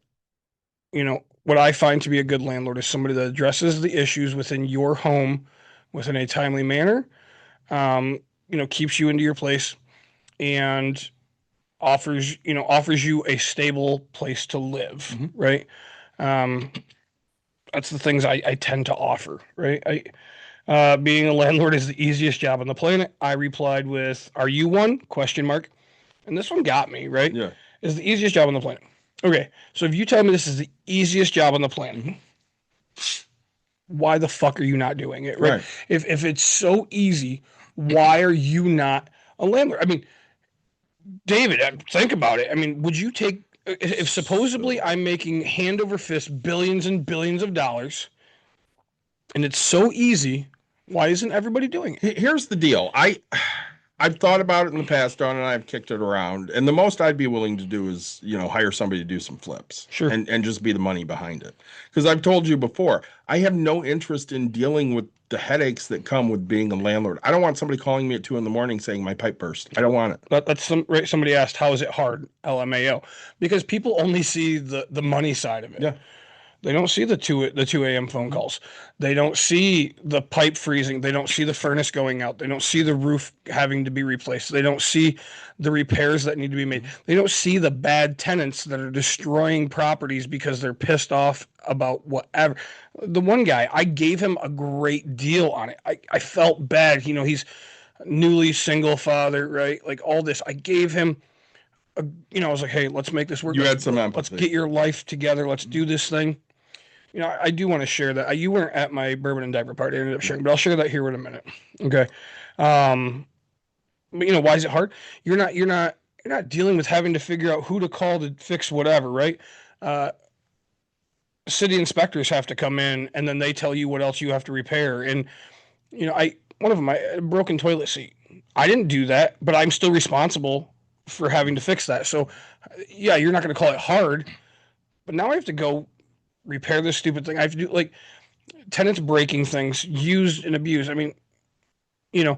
you know, what I find to be a good landlord is somebody that addresses the issues within your home within a timely manner, you know, keeps you into your place and offers you a stable place to live, right? That's the things I tend to offer, right? Being a landlord is the easiest job on the planet. I replied with, are you one? ? And this one got me, right? Yeah. Is the easiest job on the planet. Okay, so if you tell me this is the easiest job on the planet, why the fuck are you not doing it, right? If it's so easy, why are you not a landlord? I mean, David, think about it. I mean, would you take, if supposedly I'm making hand over fist billions and billions of dollars, and it's so easy, why isn't everybody doing it? Here's the deal. I've thought about it in the past, Don, and I've kicked it around. And the most I'd be willing to do is, you know, hire somebody to do some flips. Sure. And just be the money behind it. Because I've told you before, I have no interest in dealing with the headaches that come with being a landlord. I don't want somebody calling me at 2 a.m. saying my pipe burst. I don't want it. That's somebody asked, how is it hard? LMAO. Because people only see the money side of it. Yeah. They don't see the 2 a.m. phone calls. They don't see the pipe freezing. They don't see the furnace going out. They don't see the roof having to be replaced. They don't see the repairs that need to be made. They don't see the bad tenants that are destroying properties because they're pissed off about whatever. The one guy, I gave him a great deal on it. I felt bad. He's newly single father, right? Like all this. I gave him, I was like, hey, let's make this work. You had some empathy. Let's get your life together. Let's do this thing. I do want to share that. You weren't at my bourbon and diaper party. I ended up sharing, but I'll share that here in a minute. Okay. But why is it hard? You're not dealing with having to figure out who to call to fix whatever, right? City inspectors have to come in and then they tell you what else you have to repair. And, one of them, a broken toilet seat. I didn't do that, but I'm still responsible for having to fix that. So yeah, you're not going to call it hard, but now I have to go repair this stupid thing. I have to do like tenants breaking things, used and abused. I mean, in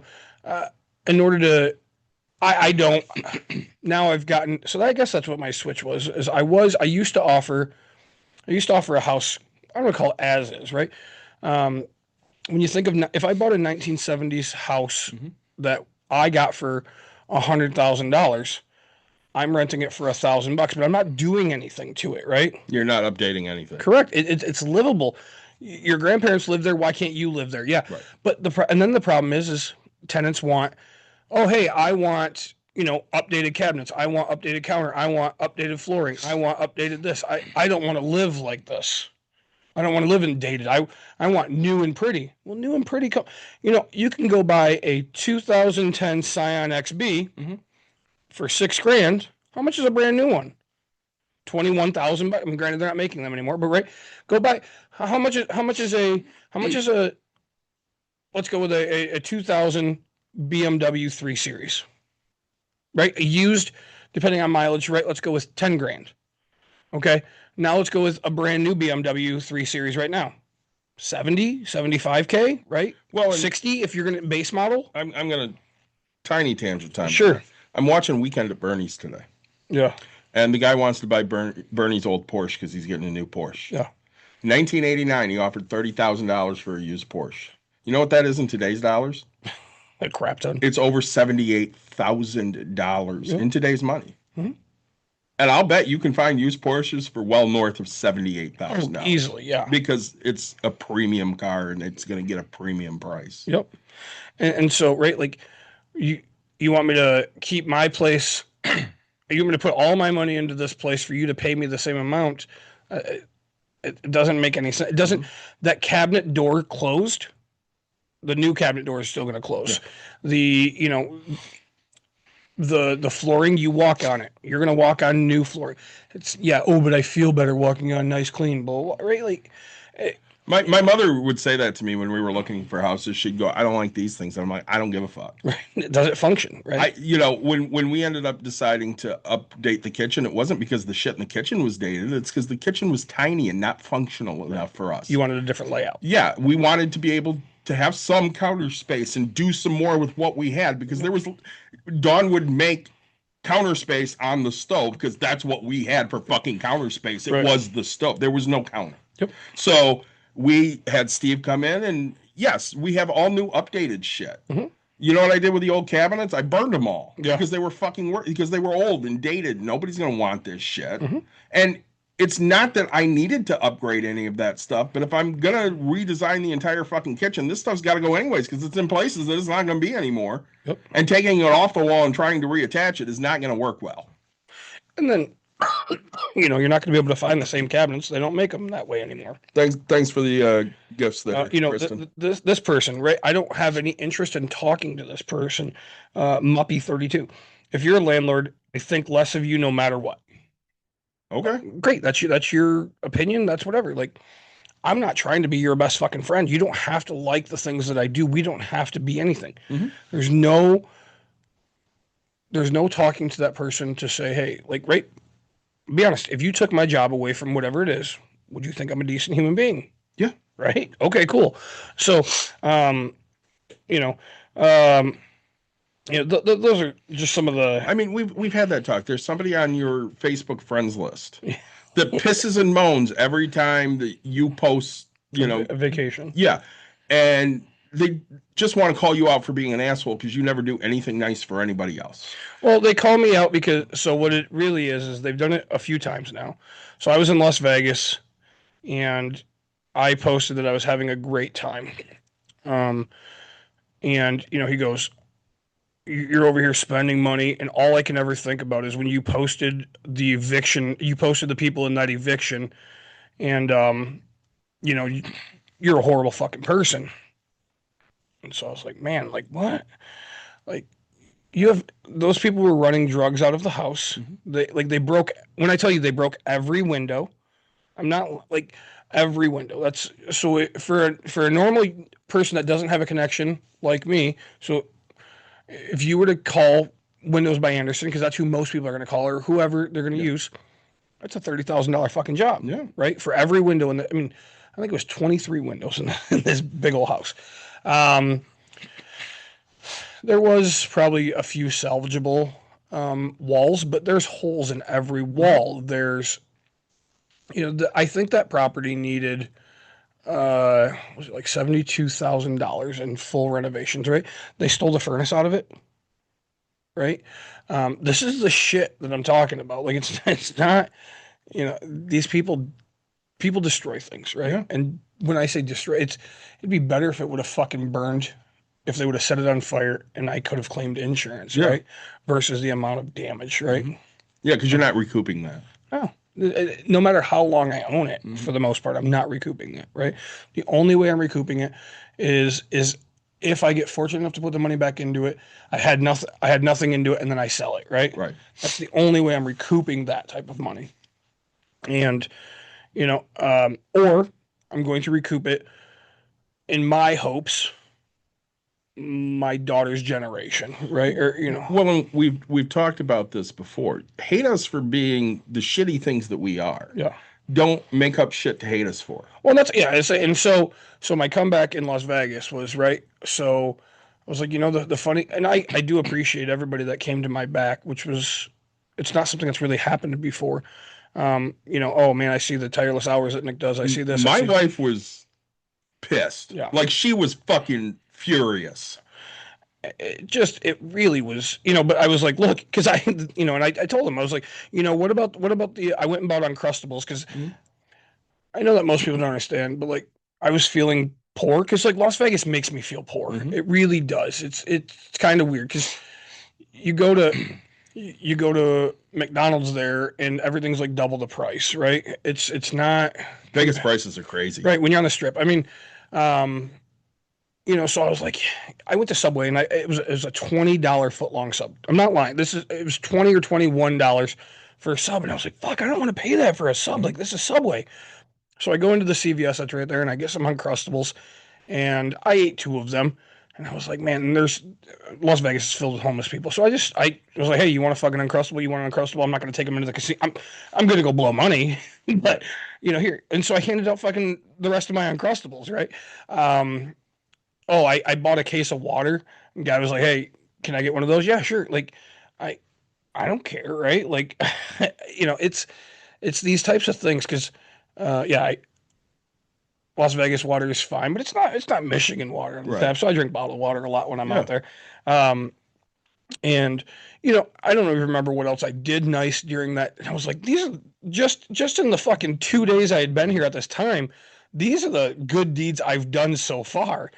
order to, I don't, now I've gotten, so I guess that's what my switch was, is I used to offer a house, I don't want to call it as is, right? When you think of, if I bought a 1970s house that I got for $100,000, I'm renting it for $1,000, but I'm not doing anything to it, right? You're not updating anything. Correct. It's livable. Your grandparents lived there. Why can't you live there? Yeah. Right. But and then the problem is tenants want, oh, hey, I want, updated cabinets. I want updated counter. I want updated flooring. I want updated this. I don't want to live like this. I don't want to live in dated. I want new and pretty. Well, new and pretty, you can go buy a 2010 Scion XB for $6,000. How much is a brand new one? 21,000. I mean, granted, they're not making them anymore, but right, go buy. How much is a? Let's go with a 2000 BMW 3 Series. Right, a used, depending on mileage. Right, let's go with $10,000. Okay, now let's go with a brand new BMW 3 Series right now. 70, 75K, right? Well, 60 if you're going to base model. I'm going to tiny tangent time. Sure. I'm watching Weekend at Bernie's today. Yeah. And the guy wants to buy Bernie's old Porsche because he's getting a new Porsche. Yeah. 1989, he offered $30,000 for a used Porsche. You know what that is in today's dollars? A crap ton. It's over $78,000 in today's money. Mm-hmm. And I'll bet you can find used Porsches for well north of $78,000. Easily, yeah. Because it's a premium car and it's going to get a premium price. Yep. And so, right, like, you want me to keep my place, you want me to put all my money into this place for you to pay me the same amount? It doesn't make any sense. It doesn't, that cabinet door closed, the new cabinet door is still going to close. Yeah. The flooring, you walk on it. You're going to walk on new flooring. But I feel better walking on nice, clean, blah, right? Like, my mother would say that to me when we were looking for houses. She'd go, I don't like these things. And I'm like, I don't give a fuck. Right. Does it function, right? When we ended up deciding to update the kitchen, it wasn't because the shit in the kitchen was dated. It's because the kitchen was tiny and not functional enough for us. You wanted a different layout. Yeah. We wanted to be able to have some counter space and do some more with what we had, because Dawn would make counter space on the stove because that's what we had for fucking counter space. It was the stove. There was no counter. Yep. So we had Steve come in, and yes, we have all new updated shit. Mm-hmm. You know what I did with the old cabinets? I burned them all because they were because they were old and dated. Nobody's going to want this shit. Mm-hmm. And it's not that I needed to upgrade any of that stuff, but if I'm going to redesign the entire fucking kitchen, this stuff's got to go anyways because it's in places that it's not going to be anymore. Yep. And taking it off the wall and trying to reattach it is not going to work well. And then, you're not going to be able to find the same cabinets. They don't make them that way anymore. Thanks for the gifts there, Kristen. This person, right? I don't have any interest in talking to this person. Muppy32. If you're a landlord, I think less of you no matter what. Okay. Great. That's your opinion. That's whatever. Like, I'm not trying to be your best fucking friend. You don't have to like the things that I do. We don't have to be anything. Mm-hmm. There's no talking to that person to say, hey, like, right, be honest. If you took my job away from whatever it is, would you think I'm a decent human being? Yeah. right? Okay, cool. So, you know, um, those are just some of the. I mean, we've had that talk. There's somebody on your Facebook friends list that pisses and moans every time that you post, a vacation. Yeah. And they just want to call you out for being an asshole because you never do anything nice for anybody else. Well, they call me out because, so what it really is they've done it a few times now. So I was in Las Vegas and I posted that I was having a great time. And, he goes, you're over here spending money. And all I can ever think about is when you posted the eviction, you posted the people in that eviction. And, you're a horrible fucking person. And so I was like, man, like what? Like you have those people were running drugs out of the house. Mm-hmm. They broke, when I tell you they broke every window, I'm not like every window. That's so for a normal person that doesn't have a connection like me. So if you were to call Windows by Anderson, because that's who most people are going to call or whoever they're going to use, that's a $30,000 fucking job. Yeah. Right. For every window I think it was 23 windows in this big old house. There was probably a few salvageable walls, but there's holes in every wall. There's, I think that property needed, was it like $72,000 in full renovations, right? They stole the furnace out of it, right? This is the shit that I'm talking about. Like it's not, these people destroy things, right? Yeah. And when I say destroy, it'd be better if it would have fucking burned, if they would have set it on fire and I could have claimed insurance, right? Versus the amount of damage, right? Mm-hmm. Yeah, because you're not recouping that. Oh, no matter how long I own it, for the most part, I'm not recouping it, right? The only way I'm recouping it is if I get fortunate enough to put the money back into it. I had nothing into it, and then I sell it, right? Right. That's the only way I'm recouping that type of money. And or I'm going to recoup it in my hopes, my daughter's generation, right? Or well, we've talked about this before. Hate us for being the shitty things that we are. Yeah. Don't make up shit to hate us for. Well, and so my comeback in Las Vegas was right. So I was like, the funny, and I do appreciate everybody that came to my back, which was, it's not something that's really happened before. Oh man, I see the tireless hours that Nick does. I see this. My wife was pissed. Yeah. Like she was fucking furious. It really was, but I was like, look, because I told him, I was like, what about I went and bought Uncrustables because I know that most people don't understand, but like I was feeling poor because like Las Vegas makes me feel poor. Mm-hmm. It really does. It's kind of weird because you go to McDonald's there and everything's like double the price, right? It's not. Vegas prices are crazy, right? When you're on the strip, I mean, so I was like, I went to Subway and it was a $20 footlong sub. I'm not lying. It was $20 or $21 for a sub, and I was like, fuck, I don't want to pay that for a sub. Like this is Subway. So I go into the CVS that's right there, and I get some Uncrustables, and I ate 2 of them. And I was like, man, there's Las Vegas is filled with homeless people. So I was like, hey, you want a fucking Uncrustable? You want an Uncrustable? I'm not going to take them into the casino. I'm going to go blow money, but here. And so I handed out fucking the rest of my Uncrustables, right? I bought a case of water. And guy was like, hey, can I get one of those? Yeah, sure. Like, I don't care, right? Like, it's these types of things because, Las Vegas water is fine, but it's not Michigan water on the tap. So I drink bottled water a lot when I'm out there. And I don't even remember what else I did nice during that. And I was like, these are just in the fucking 2 days I had been here at this time, these are the good deeds I've done so far.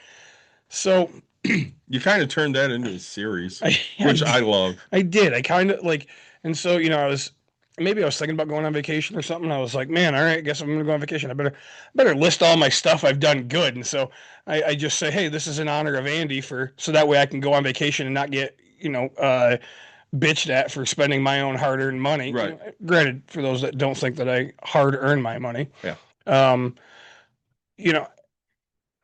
So you kind of turned that into a series, which I love. I did. I kind of like, and so, I was thinking about going on vacation or something. I was like, man, all right, I guess I'm going to go on vacation. I better list all my stuff I've done good. And so I just say, hey, this is in honor of Andy so that way I can go on vacation and not get, bitched at for spending my own hard-earned money. Right. Granted, for those that don't think that I hard-earn my money. Yeah.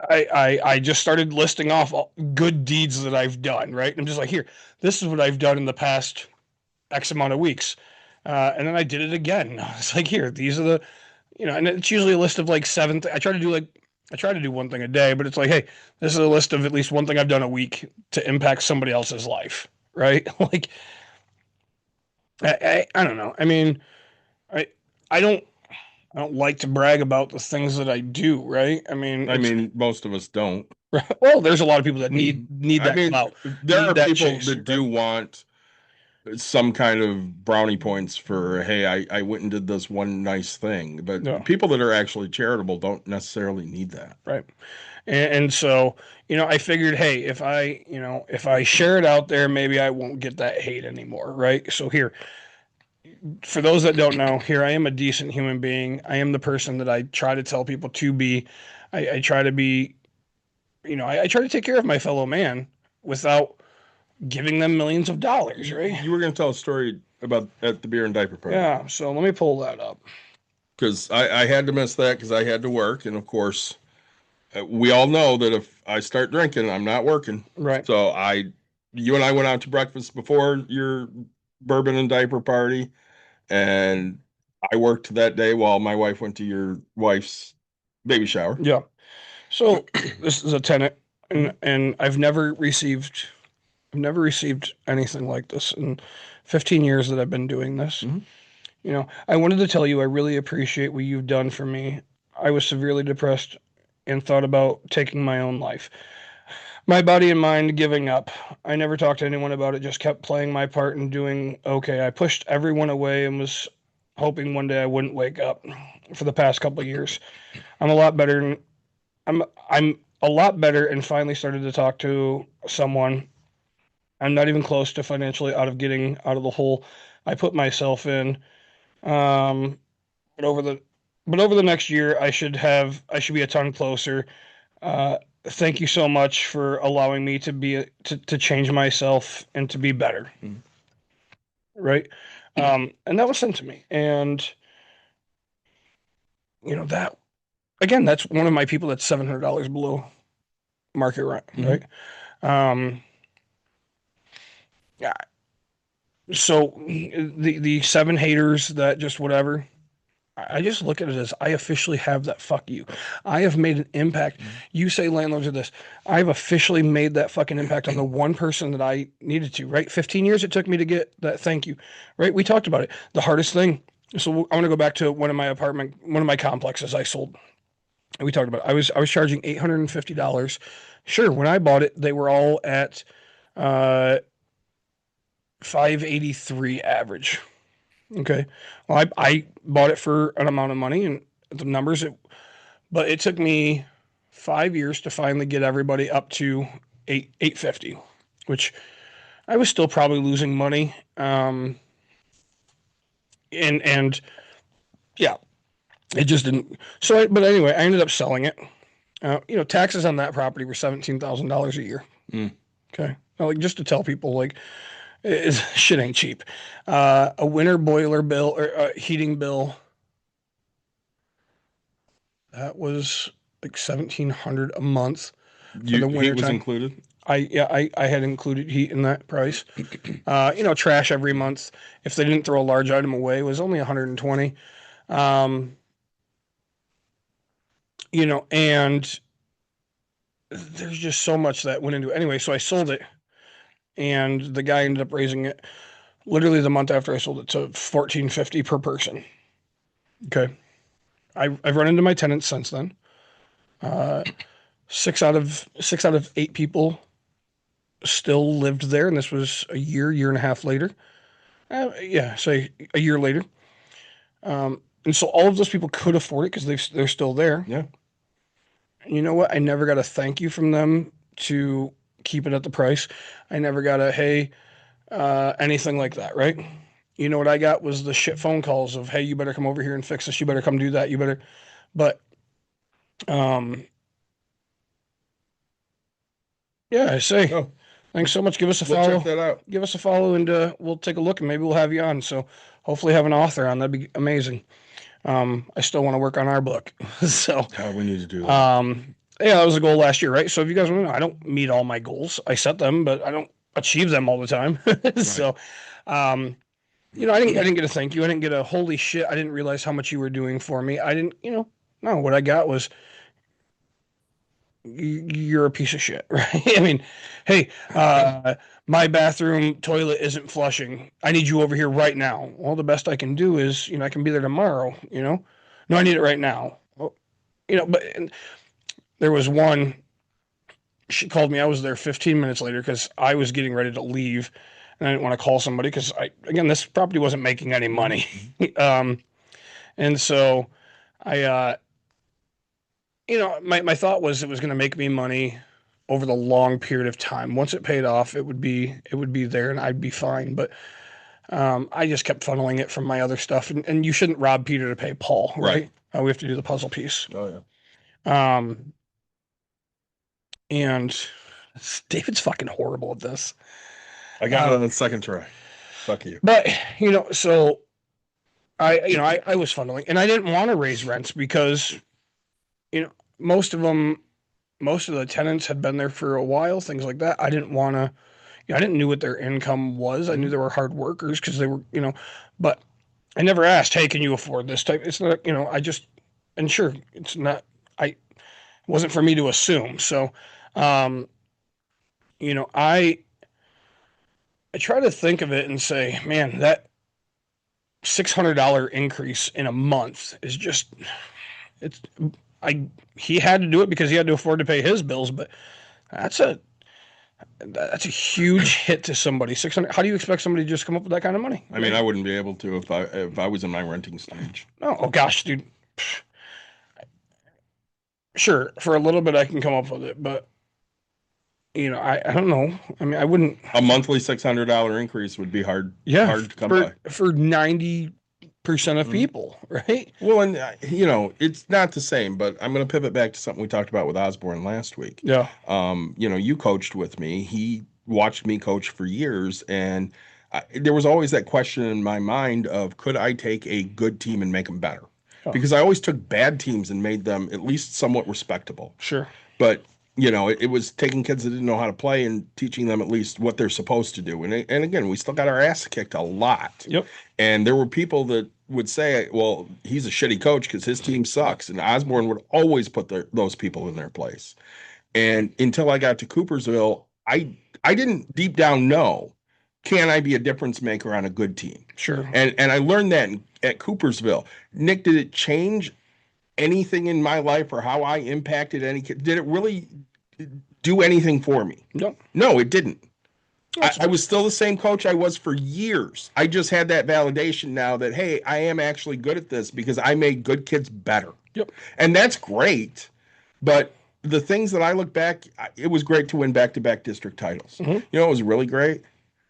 I just started listing off all good deeds that I've done, right? And I'm just like, here, this is what I've done in the past X amount of weeks. And then I did it again. It's like, here, these are the, and it's usually a list of like 7. I try to do like I try to do one thing a day, but it's like, hey, this is a list of at least one thing I've done a week to impact somebody else's life, right? Like, I don't know. I mean, I I don't I don't like to brag about the things that I do, right? I mean, most of us don't. well, there's a lot of people that need that clout. There need are that people chase, that do want some kind of brownie points for, hey, I went and did this one nice thing. But No. people that are actually charitable don't necessarily need that. right? And so, I figured, hey, if I share it out there, maybe I won't get that hate anymore, right? So here, for those that don't know, here I am a decent human being. I am the person that I try to tell people to be. I try to be, I try to take care of my fellow man without giving them millions of dollars, right? You were going to tell a story about at the beer and diaper party. Yeah, so let me pull that up. Because I had to miss that because I had to work. And of course, we all know that if I start drinking, I'm not working. Right. So you and I went out to breakfast before your bourbon and diaper party. And I worked that day while my wife went to your wife's baby shower. Yeah. So this is a tenant, and I've never received anything like this in 15 years that I've been doing this. Mm-hmm. I wanted to tell you I really appreciate what you've done for me. I was severely depressed and thought about taking my own life. My body and mind giving up. I never talked to anyone about it, just kept playing my part and doing okay. I pushed everyone away and was hoping one day I wouldn't wake up. For the past couple of years, I'm a lot better. I'm a lot better and finally started to talk to someone. I'm not even close to financially out of getting out of the hole I put myself in. But over the next year, I should be a ton closer. Thank you so much for allowing me to change myself and to be better. Mm-hmm. Right. And that was sent to me. And that, again, that's one of my people that's $700 below market rent. Mm-hmm. Right. Yeah. So the 7 haters that just whatever, I just look at it as I officially have that fuck you. I have made an impact. You say landlords are this. I've officially made that fucking impact on the one person that I needed to, right? 15 years it took me to get that thank you, right? We talked about it. The hardest thing. So I want to go back to one of my complexes I sold. We talked about it. I was charging $850. Sure, when I bought it, they were all at $583 average. Okay. Well, I bought it for an amount of money and the numbers, but it took me 5 years to finally get everybody up to $850, which I was still probably losing money. And yeah, it just didn't. So, but anyway, I ended up selling it. Taxes on that property were $17,000 a year. Mm. Okay. Now, just to tell people, shit ain't cheap. A winter boiler bill or a heating bill, that was $1,700 a month for the winter Heat was time. included? I had included heat in that price. Trash every month, if they didn't throw a large item away, was only $120. And there's just so much that went into it. Anyway, so I sold it. And the guy ended up raising it literally the month after I sold it to $1,450 per person. Okay. I've run into my tenants since then. 6 out of 8 people still lived there, and this was a year and a half later. Say a year later. And so all of those people could afford it because they're still there. Yeah. And you know what? I never got a thank you from them to keep it at the price. I never got a anything like that, right? You know what I got was the shit phone calls of, hey, you better come over here and fix this. You better come do that. You better, but, I say, thanks so much. Give us a follow. We'll check that out. Give us a follow and we'll take a look and maybe we'll have you on. So hopefully have an author on. That'd be amazing. I still want to work on our book. So we need to do that. that was a goal last year, right? So if you guys want to know, I don't meet all my goals. I set them, but I don't achieve them all the time. So, I didn't get a thank you. I didn't get a holy shit. I didn't realize how much you were doing for me. I didn't, no, what I got was you're a piece of shit, right? I mean, hey, my bathroom toilet isn't flushing. I need you over here right now. Well, the best I can do is, I can be there tomorrow, No, I need it right now. Well, but there was one, she called me. I was there 15 minutes later because I was getting ready to leave and I didn't want to call somebody because this property wasn't making any money. And so I, my thought was it was going to make me money over the long period of time. Once it paid off, it would be there and I'd be fine. But I just kept funneling it from my other stuff. And you shouldn't rob Peter to pay Paul, right? We have to do the puzzle piece. Oh yeah. And David's fucking horrible at this. I got it on the second try. Fuck you. But so I was funneling, and I didn't want to raise rents because most of the tenants had been there for a while, things like that. I didn't want to. I didn't know what their income was. I knew they were hard workers because they were, but I never asked, hey, can you afford this type? It's not, and sure, it's not. It wasn't for me to assume. So, I try to think of it and say, man, that $600 increase in a month is just, he had to do it because he had to afford to pay his bills, but that's a huge hit to somebody. 600. How do you expect somebody to just come up with that kind of money? I mean, I wouldn't be able to if I was in my renting stage. Oh gosh, dude. Sure, for a little bit I can come up with it, but I don't know. I mean, I wouldn't. A monthly $600 increase would be hard. Yeah, hard to come by for 90% of people, right? Well, and it's not the same, but I'm going to pivot back to something we talked about with Osborne last week. Yeah. You coached with me. He watched me coach for years, and there was always that question in my mind of could I take a good team and make them better? Oh. Because I always took bad teams and made them at least somewhat respectable. Sure. But it was taking kids that didn't know how to play and teaching them at least what they're supposed to do. And again, we still got our ass kicked a lot. Yep. And there were people that would say, well, he's a shitty coach because his team sucks. And Osborne would always put those people in their place. And until I got to Coopersville, I didn't deep down know, can I be a difference maker on a good team? Sure. And I learned that at Coopersville. Nick, did it change anything in my life or how I impacted any kid? Did it really do anything for me? No, it didn't. I was still the same coach I was for years. I just had that validation now that, hey, I am actually good at this because I made good kids better. Yep. And that's great. But the things that I look back, it was great to win back-to-back district titles. Mm-hmm. It was really great.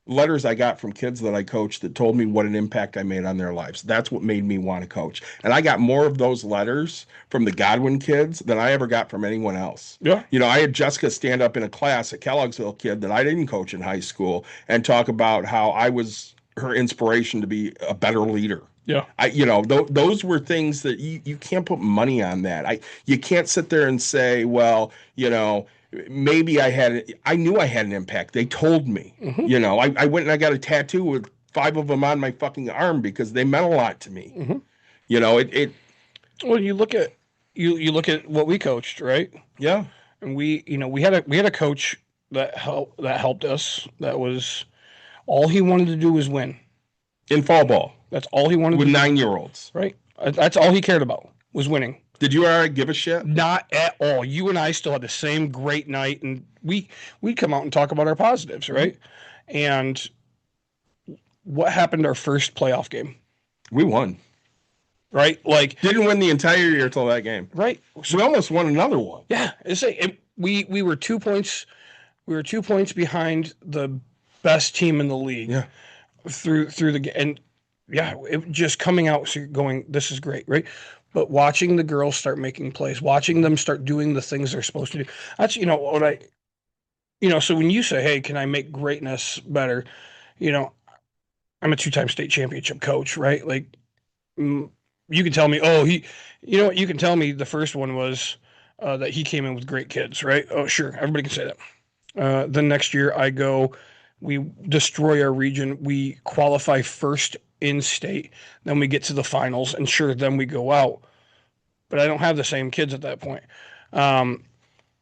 Letters I got from kids that I coached that told me what an impact I made on their lives. That's what made me want to coach. And I got more of those letters from the Godwin kids than I ever got from anyone else. Yeah. I had Jessica stand up in a class at Kellogg'sville kid that I didn't coach in high school and talk about how I was her inspiration to be a better leader. Yeah. Those were things that you can't put money on that. You can't sit there and say, well, maybe I knew I had an impact. They told me, mm-hmm. I went and I got a tattoo with 5 of them on my fucking arm because they meant a lot to me. Mm-hmm. Well, you look at what we coached, right? Yeah. And we had a coach that helped us. That was all he wanted to do was win. In fall ball. That's all he wanted with to do. 9-year-olds. Right. That's all he cared about was winning. Did you ever give a shit? Not at all. You and I still had the same great night, and we'd come out and talk about our positives, right? And what happened our first playoff game? We won. Right? Didn't win the entire year till that game. Right. So we almost won another one. Yeah. We were 2 points. We were 2 points behind the best team in the league. Yeah. Through the game, and yeah, it just coming out. So you're going, this is great, right? But watching the girls start making plays, watching them start doing the things they're supposed to do. That's what I. So when you say, hey, can I make greatness better? I'm a 2-time state championship coach, right? You can tell me, what you can tell me the first one was that he came in with great kids, right? Oh, sure. Everybody can say that. Then next year I go, we destroy our region. We qualify first in state. Then we get to the finals, and sure, then we go out. But I don't have the same kids at that point. And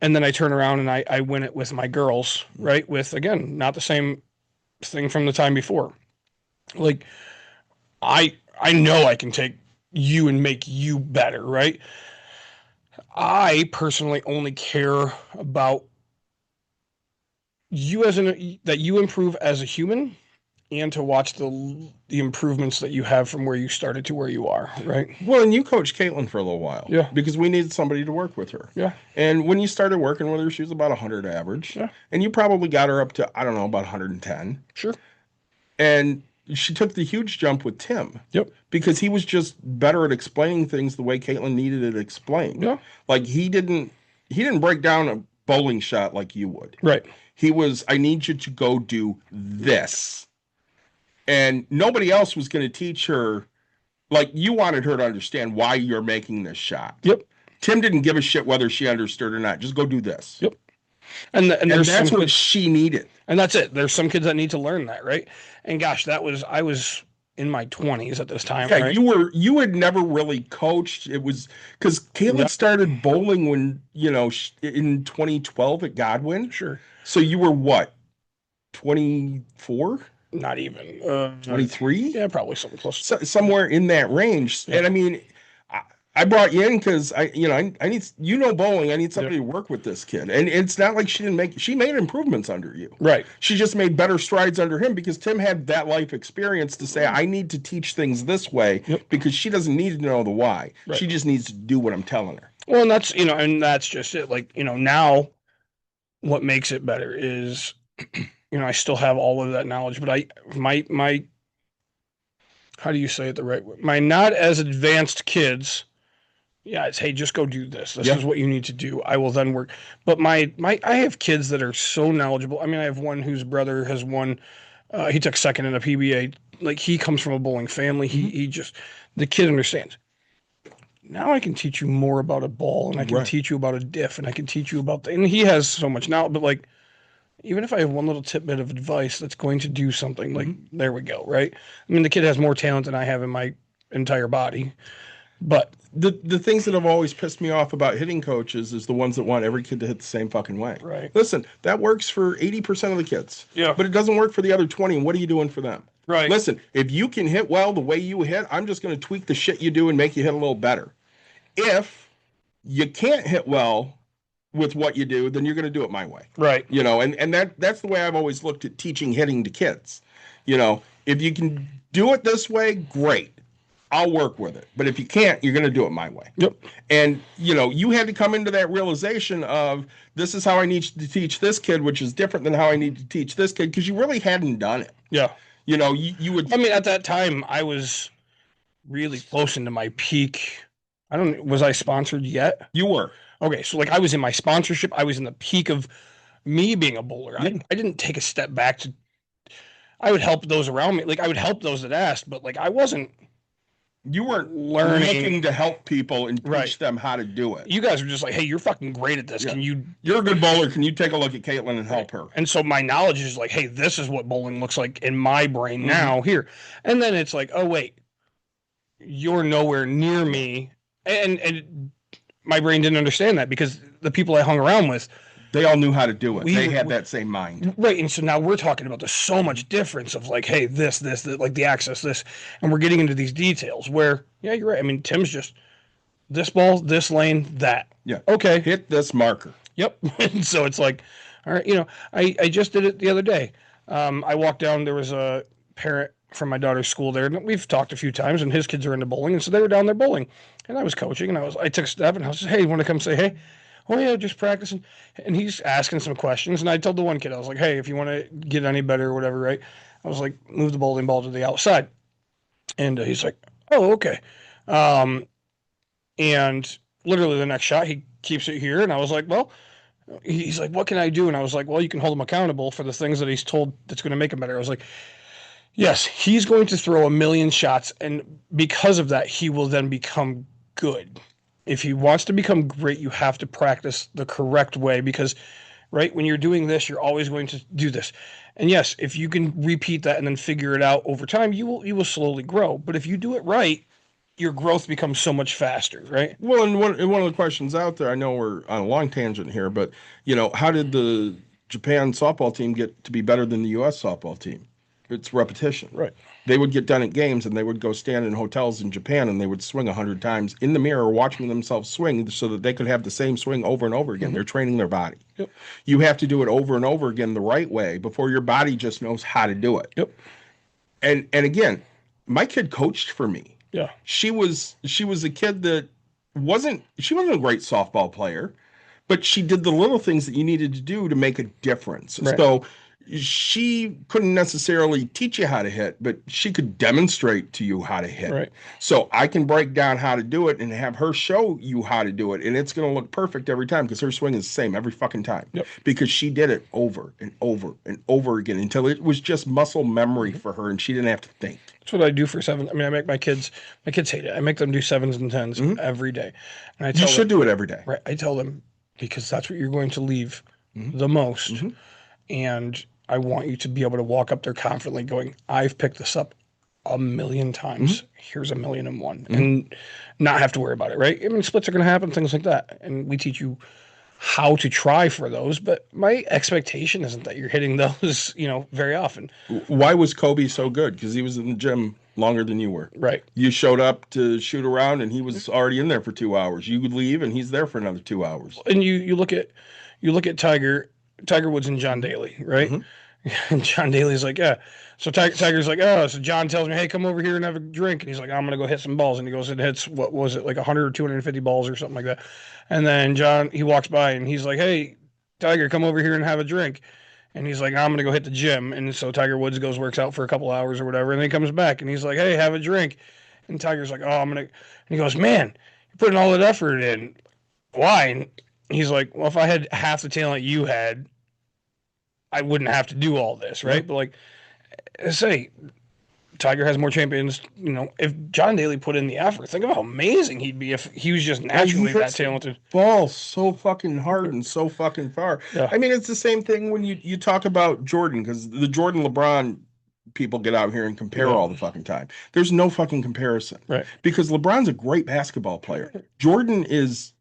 And then I turn around and I win it with my girls, right? With, again, not the same thing from the time before. Like, I know I can take you and make you better, right? I personally only care about you that you improve as a human, and to watch the improvements that you have from where you started to where you are, right? Well, and you coached Caitlin for a little while. Yeah. Because we needed somebody to work with her. Yeah. And when you started working with her, she was about 100 average. Yeah. And you probably got her up to, I don't know, about 110. Sure. And she took the huge jump with Tim. Yep. Because he was just better at explaining things the way Caitlin needed it explained. Yeah. Like he didn't break down a bowling shot like you would. Right. He was, I need you to go do this. And nobody else was going to teach her. Like, you wanted her to understand why you're making this shot. Yep. Tim didn't give a shit whether she understood or not. Just go do this. Yep. And that's what she needed. And that's it. There's some kids that need to learn that, right? And gosh, I was in my 20s at this time. Yeah, right? you had never really coached. It was because Caitlin started bowling when, in 2012 at Godwin. Sure. So you were what, 24? Not even 23. Yeah, probably something close. Somewhere in that range. Yeah. And I mean, I brought you in because I need bowling. I need somebody to work with this kid. And it's not like she made improvements under you. Right. She just made better strides under him because Tim had that life experience to say, I need to teach things this way because she doesn't need to know the why. Right. She just needs to do what I'm telling her. Well, and that's just it. Like, now what makes it better is, I still have all of that knowledge, but my how do you say it the right way? My not as advanced kids, it's, hey, just go do this. This is what you need to do. I will then work. But I have kids that are so knowledgeable. I mean, I have one whose brother has won. He took second in a PBA. Like, he comes from a bowling family. The kid understands. Now I can teach you more about a ball, and I can teach you about a diff, and I can teach you about and he has so much now. But like, even if I have one little tidbit of advice that's going to do something, like, there we go, right? I mean, the kid has more talent than I have in my entire body. But the things that have always pissed me off about hitting coaches is the ones that want every kid to hit the same fucking way. Right. Listen, that works for 80% of the kids. Yeah. But it doesn't work for the other 20. And what are you doing for them? Right. Listen, if you can hit well the way you hit, I'm just going to tweak the shit you do and make you hit a little better. If you can't hit well with what you do, then you're going to do it my way. Right. And that's the way I've always looked at teaching hitting to kids. If you can do it this way, great. I'll work with it. But if you can't, you're going to do it my way. Yep. And, you had to come into that realization of, this is how I need to teach this kid, which is different than how I need to teach this kid, because you really hadn't done it. Yeah. You would. I mean, at that time, I was really close into my peak. Was I sponsored yet? You were. Okay, so like, I was in my sponsorship. I was in the peak of me being a bowler. I didn't take a step back I would help those around me. Like, I would help those that asked, but like, I wasn't. You weren't learning, looking to help people and teach them how to do it. You guys were just like, hey, you're fucking great at this. Yeah. You're a good bowler. Can you take a look at Caitlin and help her? And so my knowledge is like, hey, this is what bowling looks like in my brain now here. And then it's like, oh, wait, you're nowhere near me. And my brain didn't understand that, because the people I hung around with, they all knew how to do it. They had that same mind. Right. And so now we're talking about there's so much difference of like, hey, this, like the access, this, and we're getting into these details where, yeah, you're right. I mean, Tim's just this ball, this lane, that. Yeah. Okay. Hit this marker. Yep. And so it's like, all right, I just did it the other day. I walked down, there was a parent from my daughter's school there, and we've talked a few times, and his kids are into bowling. And so they were down there bowling, and I was coaching, and I took a step, and I was just, hey, you want to come say, hey? Oh, yeah, just practicing. And he's asking some questions. And I told the one kid, I was like, hey, if you want to get any better or whatever, right? I was like, move the bowling ball to the outside. And he's like, oh, okay. And literally the next shot, he keeps it here. And I was like, well, he's like, what can I do? And I was like, well, you can hold him accountable for the things that he's told that's going to make him better. I was like, yes, he's going to throw a million shots. And because of that, he will then become good. If he wants to become great, you have to practice the correct way, because, right, when you're doing this, you're always going to do this. And yes, if you can repeat that and then figure it out over time, you will slowly grow. But if you do it right, your growth becomes so much faster, right? Well, and one of the questions out there, I know we're on a long tangent here, but how did the Japan softball team get to be better than the U.S. softball team? It's repetition. Right. They would get done at games and they would go stand in hotels in Japan and they would swing 100 times in the mirror watching themselves swing so that they could have the same swing over and over again. Mm-hmm. They're training their body. Yep. You have to do it over and over again the right way before your body just knows how to do it. Yep. And again, my kid coached for me. Yeah. She was a kid that wasn't a great softball player, but she did the little things that you needed to do to make a difference. Right. So she couldn't necessarily teach you how to hit, but she could demonstrate to you how to hit. Right. So I can break down how to do it and have her show you how to do it, and it's going to look perfect every time because her swing is the same every fucking time. Yep. Because she did it over and over and over again until it was just muscle memory for her, and she didn't have to think. That's what I do for seven. I mean, I make my kids hate it. I make them do 7s and 10s every day. And I tell You should them, do it every day. right? I tell them because that's what you're going to leave the most, and I want you to be able to walk up there confidently, going, "I've picked this up 1,000,000 times. Here's 1,000,001," and not have to worry about it, right? I mean, splits are going to happen, things like that, and we teach you how to try for those. But my expectation isn't that you're hitting those, very often. Why was Kobe so good? Because he was in the gym longer than you were. Right. You showed up to shoot around, and he was already in there for 2 hours. You would leave, and he's there for another 2 hours. And you look at Tiger Woods and John Daly, right? And John Daly's like, yeah. So Tiger's like, oh, so John tells me, hey, come over here and have a drink. And he's like, I'm going to go hit some balls. And he goes and hits, what was it, like 100 or 250 balls or something like that. And then John, he walks by and he's like, hey, Tiger, come over here and have a drink. And he's like, I'm going to go hit the gym. And so Tiger Woods goes, works out for a couple hours or whatever. And then he comes back and he's like, hey, have a drink. And Tiger's like, oh, and he goes, man, you're putting all that effort in. Why? And he's like, well, if I had half the talent you had, I wouldn't have to do all this, right? But like, say, Tiger has more champions. If John Daly put in the effort, think of how amazing he'd be if he was just naturally that talented. Ball so fucking hard and so fucking far. Yeah. I mean, it's the same thing when you talk about Jordan, because the Jordan LeBron people get out here and compare all the fucking time. There's no fucking comparison, right? Because LeBron's a great basketball player. Jordan is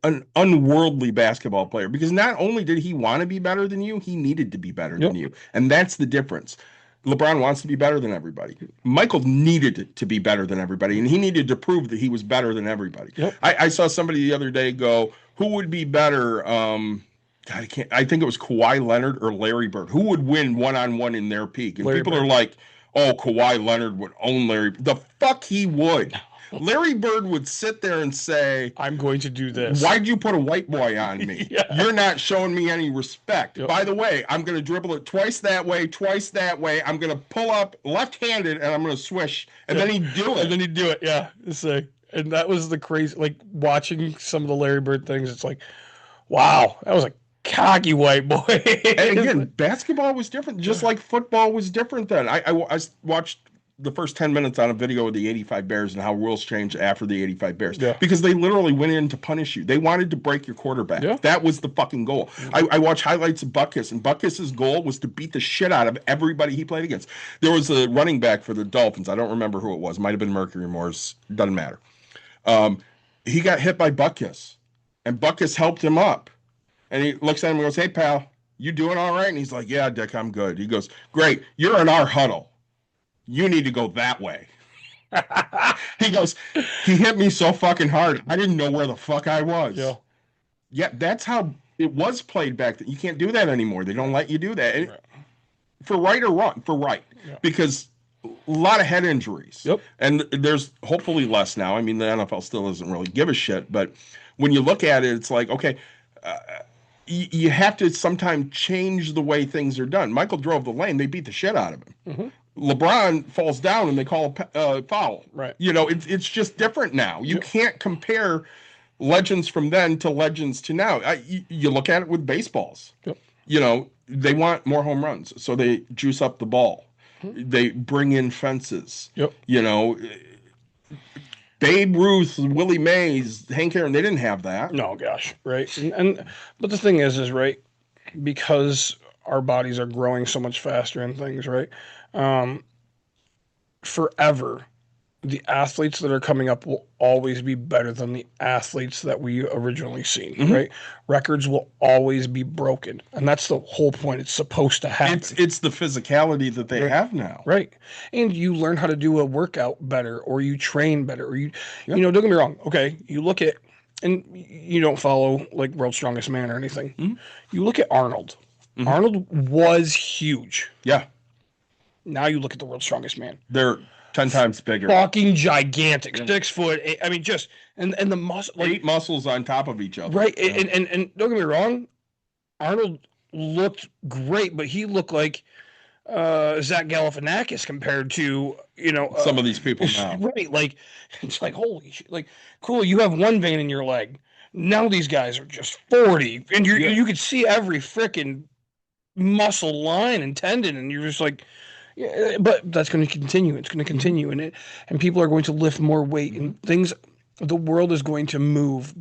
an unworldly basketball player, because not only did he want to be better than you, he needed to be better than you. And that's the difference. LeBron wants to be better than everybody. Michael needed to be better than everybody, and he needed to prove that he was better than everybody. I saw somebody the other day go, who would be better? I think it was Kawhi Leonard or Larry Bird. Who would win one-on-one in their peak? And people are like, oh, Kawhi Leonard would own Larry. The fuck he would. Larry Bird would sit there and say, I'm going to do this. Why'd you put a white boy on me? You're not showing me any respect. By the way, I'm going to dribble it twice that way. I'm going to pull up left-handed and I'm going to swish. And then he'd do it. Yeah. And that was the crazy, like watching some of the Larry Bird things. It's like, wow, that was a cocky white boy. And again, basketball was different, just like football was different then. I watched the first 10 minutes on a video of the 85 Bears and how rules changed after the 85 Bears. Because they literally went in to punish you. They wanted to break your quarterback. That was the fucking goal. I watched highlights of Butkus, and Butkus's goal was to beat the shit out of everybody he played against. There was a running back for the Dolphins. I don't remember who it was. Might have been Mercury Morris. Doesn't matter. He got hit by Butkus, and Butkus helped him up. And he looks at him and goes, hey, pal, you doing all right? And he's like, yeah, Dick, I'm good. He goes, great. You're in our huddle. You need to go that way. He goes, he hit me so fucking hard. I didn't know where the fuck I was. Yeah, that's how it was played back then. You can't do that anymore. They don't let you do that. And for right or wrong, for right. Because a lot of head injuries. And there's hopefully less now. I mean, the NFL still doesn't really give a shit. But when you look at it, it's like, okay, you have to sometimes change the way things are done. Michael drove the lane. They beat the shit out of him. LeBron falls down and they call a foul. It's just different now. You can't compare legends from then to legends to now. You look at it with baseballs. They want more home runs, so they juice up the ball. They bring in fences. Babe Ruth, Willie Mays, Hank Aaron, they didn't have that. No, gosh, right. But the thing is right, because our bodies are growing so much faster and things, right? Forever, the athletes that are coming up will always be better than the athletes that we originally seen, Mm-hmm. right? Records will always be broken, and that's the whole point. It's supposed to happen. It's the physicality that they have now. Right. And you learn how to do a workout better, or you train better, or you don't get me wrong. Okay. You look at, and you don't follow like World's Strongest Man or anything. Mm-hmm. You look at Arnold. Mm-hmm. Arnold was huge. Yeah. Now you look at the World's Strongest Man. They're 10 times bigger. Fucking gigantic. 6 foot. I mean, just, and the muscle. Like, 8 muscles on top of each other. Right. Yeah. And don't get me wrong. Arnold looked great, but he looked like Zach Galifianakis compared to some of these people now. Right, like it's like holy shit, like cool. You have one vein in your leg. Now these guys are just 40, and you could see every freaking muscle line and tendon, and you're just like, yeah. But that's going to continue. It's going to continue, and people are going to lift more weight, and things. The world is going to move.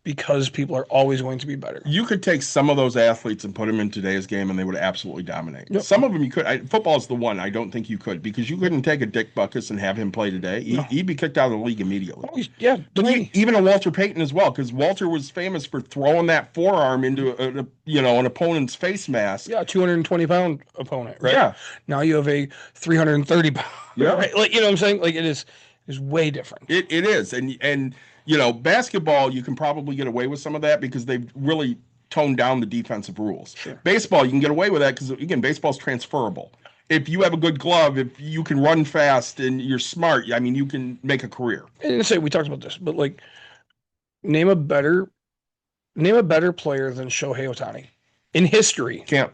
Because people are always going to be better. You could take some of those athletes and put them in today's game, and they would absolutely dominate. Yep. Some of them you could. Football is the one I don't think you could, because you couldn't take a Dick Butkus and have him play today. He'd be kicked out of the league immediately. Oh, yeah, but even a Walter Payton as well, because Walter was famous for throwing that forearm into an opponent's face mask. Yeah, 220-pound opponent, right? Yeah. Now you have a 330-pound. Yeah. Right? Like, you know what I'm saying? Like it is way different. It is, and. Basketball, you can probably get away with some of that because they've really toned down the defensive rules. Sure. Baseball, you can get away with that because, again, baseball's transferable. If you have a good glove, if you can run fast and you're smart, I mean, you can make a career. And say we talked about this, but like, name a better player than Shohei Ohtani in history. Can't.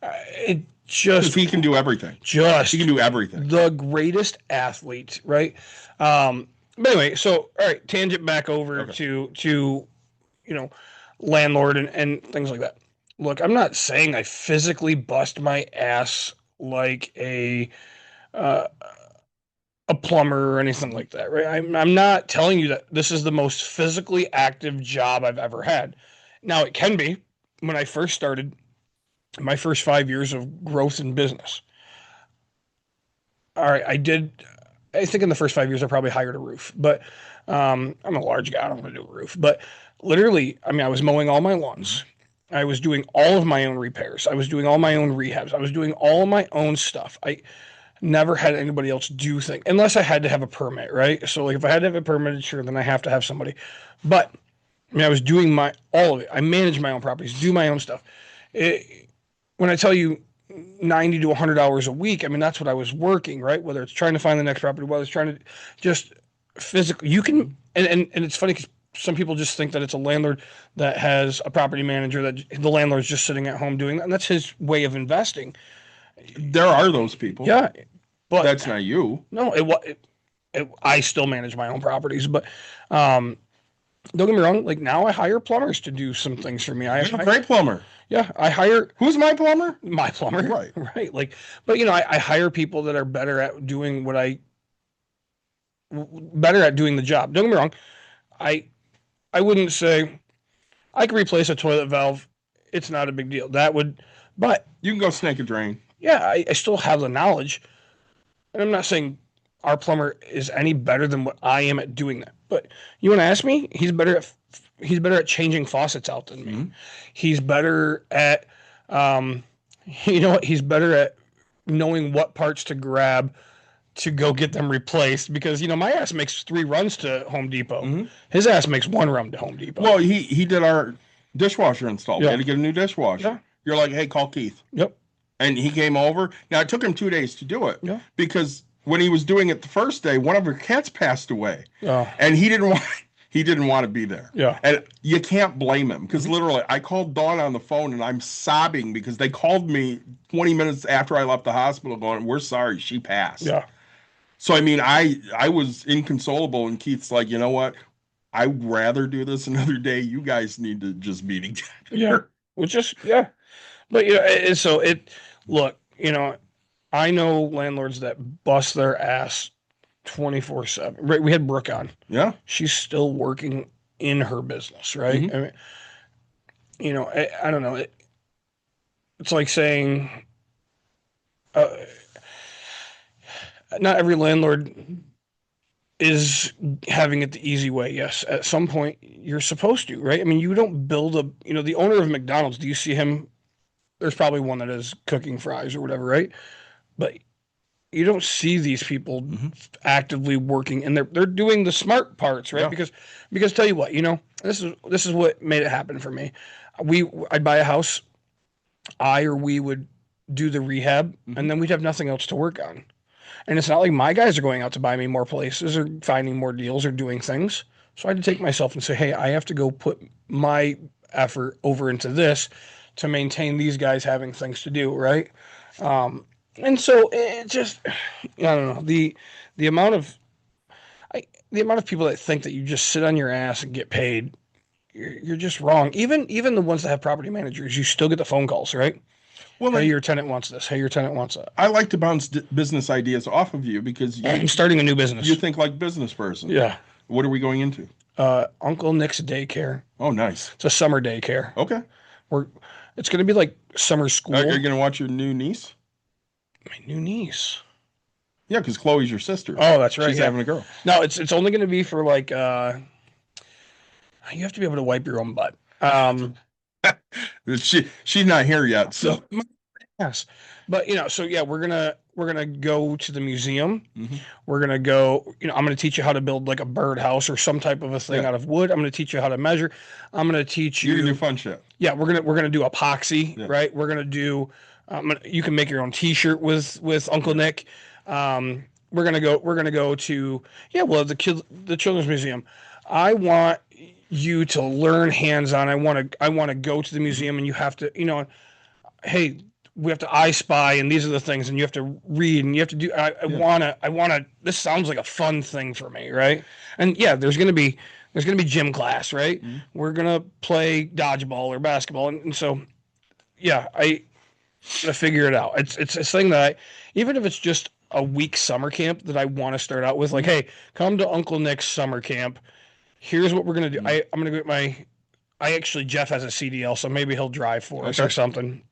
It just he can do everything. He can do everything. The greatest athlete, right? But anyway, so all right, tangent back over to landlord and things like that. Look, I'm not saying I physically bust my ass like a plumber or anything like that, right? I'm not telling you that this is the most physically active job I've ever had. Now it can be. When I first started, my first 5 years of growth in business. All right, I think in the first 5 years, I probably hired a roof, but I'm a large guy. I don't want to do a roof. But literally, I mean, I was mowing all my lawns. I was doing all of my own repairs. I was doing all my own rehabs. I was doing all my own stuff. I never had anybody else do things unless I had to have a permit, right? So like if I had to have a permit, sure, then I have to have somebody. But I mean, I was doing all of it. I managed my own properties, do my own stuff. When I tell you 90 to 100 hours a week, I mean, that's what I was working, right? Whether it's trying to find the next property, whether it's trying to just physically, you can, and it's funny because some people just think that it's a landlord that has a property manager, that the landlord's just sitting at home doing that, and that's his way of investing. There are those people. Yeah. But that's not you. No, I still manage my own properties, but don't get me wrong. Like now I hire plumbers to do some things for me. You're a great plumber. Yeah, I hire. Who's my plumber? My plumber. Right. Right. Like, but I hire people that are better at doing better at doing the job. Don't get me wrong. I wouldn't say I could replace a toilet valve. It's not a big deal. But you can go snake a drain. Yeah, I still have the knowledge. And I'm not saying our plumber is any better than what I am at doing that. But you want to ask me? He's better at changing faucets out than me. Mm-hmm. He's better at, he's better at knowing what parts to grab to go get them replaced because, my ass makes 3 runs to Home Depot. Mm-hmm. His ass makes 1 run to Home Depot. Well, he did our dishwasher install. Yeah. We had to get a new dishwasher. Yeah. You're like, hey, call Keith. Yep. And he came over. Now, it took him 2 days to do it. Yeah. Because when he was doing it the first day, one of her cats passed away. Oh. And he didn't want to be there. Yeah. And you can't blame him because literally I called Dawn on the phone and I'm sobbing because they called me 20 minutes after I left the hospital going, we're sorry, she passed. Yeah. So, I mean, I was inconsolable and Keith's like, you know what? I'd rather do this another day. You guys need to just be together. Yeah. Yeah. But, look, I know landlords that bust their ass 24/7. Right, we had Brooke on. Yeah, she's still working in her business, right? Mm-hmm. I mean, I don't know. It's like saying, not every landlord is having it the easy way. Yes, at some point you're supposed to, right? I mean, you don't build a, the owner of McDonald's. Do you see him? There's probably one that is cooking fries or whatever, right? But you don't see these people actively working, and they're doing the smart parts, right? Yeah. Because tell you what, this is what made it happen for me. I'd buy a house, we would do the rehab, and then we'd have nothing else to work on. And it's not like my guys are going out to buy me more places or finding more deals or doing things. So I had to take myself and say, hey, I have to go put my effort over into this to maintain these guys having things to do, right? And so it just, I don't know, the amount of people that think that you just sit on your ass and get paid, you're just wrong. Even the ones that have property managers, you still get the phone calls, right? Well, hey, your tenant wants this. Hey, your tenant wants that. I like to bounce business ideas off of you because I'm starting a new business. You think like a business person. Yeah. What are we going into? Uncle Nick's daycare. Oh, nice. It's a summer daycare. Okay. It's going to be like summer school. Are you going to watch your new niece? My new niece. Yeah, because Chloe's your sister. Oh, that's right. She's having a girl. No, it's only going to be for like you have to be able to wipe your own butt. She's not here yet, so yes, but so yeah, we're gonna go to the museum. We're gonna go. I'm gonna teach you how to build like a birdhouse or some type of a thing out of wood. I'm gonna teach you how to measure. I'm gonna teach you. You're gonna do fun shit. Yeah, we're gonna do epoxy, right? We're gonna do. You can make your own T-shirt with Uncle Nick. We're gonna go to the Children's Museum. I want you to learn hands-on. I want to go to the museum, and you have to, hey, we have to spy, and these are the things, and you have to read, and you have to do. I want to. This sounds like a fun thing for me, right? And yeah, there's gonna be gym class, right? We're gonna play dodgeball or basketball, and so yeah, I figure it out. It's a thing that even if it's just a week summer camp that I want to start out with, like, hey, come to Uncle Nick's summer camp. Here's what we're gonna do. I'm gonna get Jeff has a CDL, so maybe he'll drive for us or something.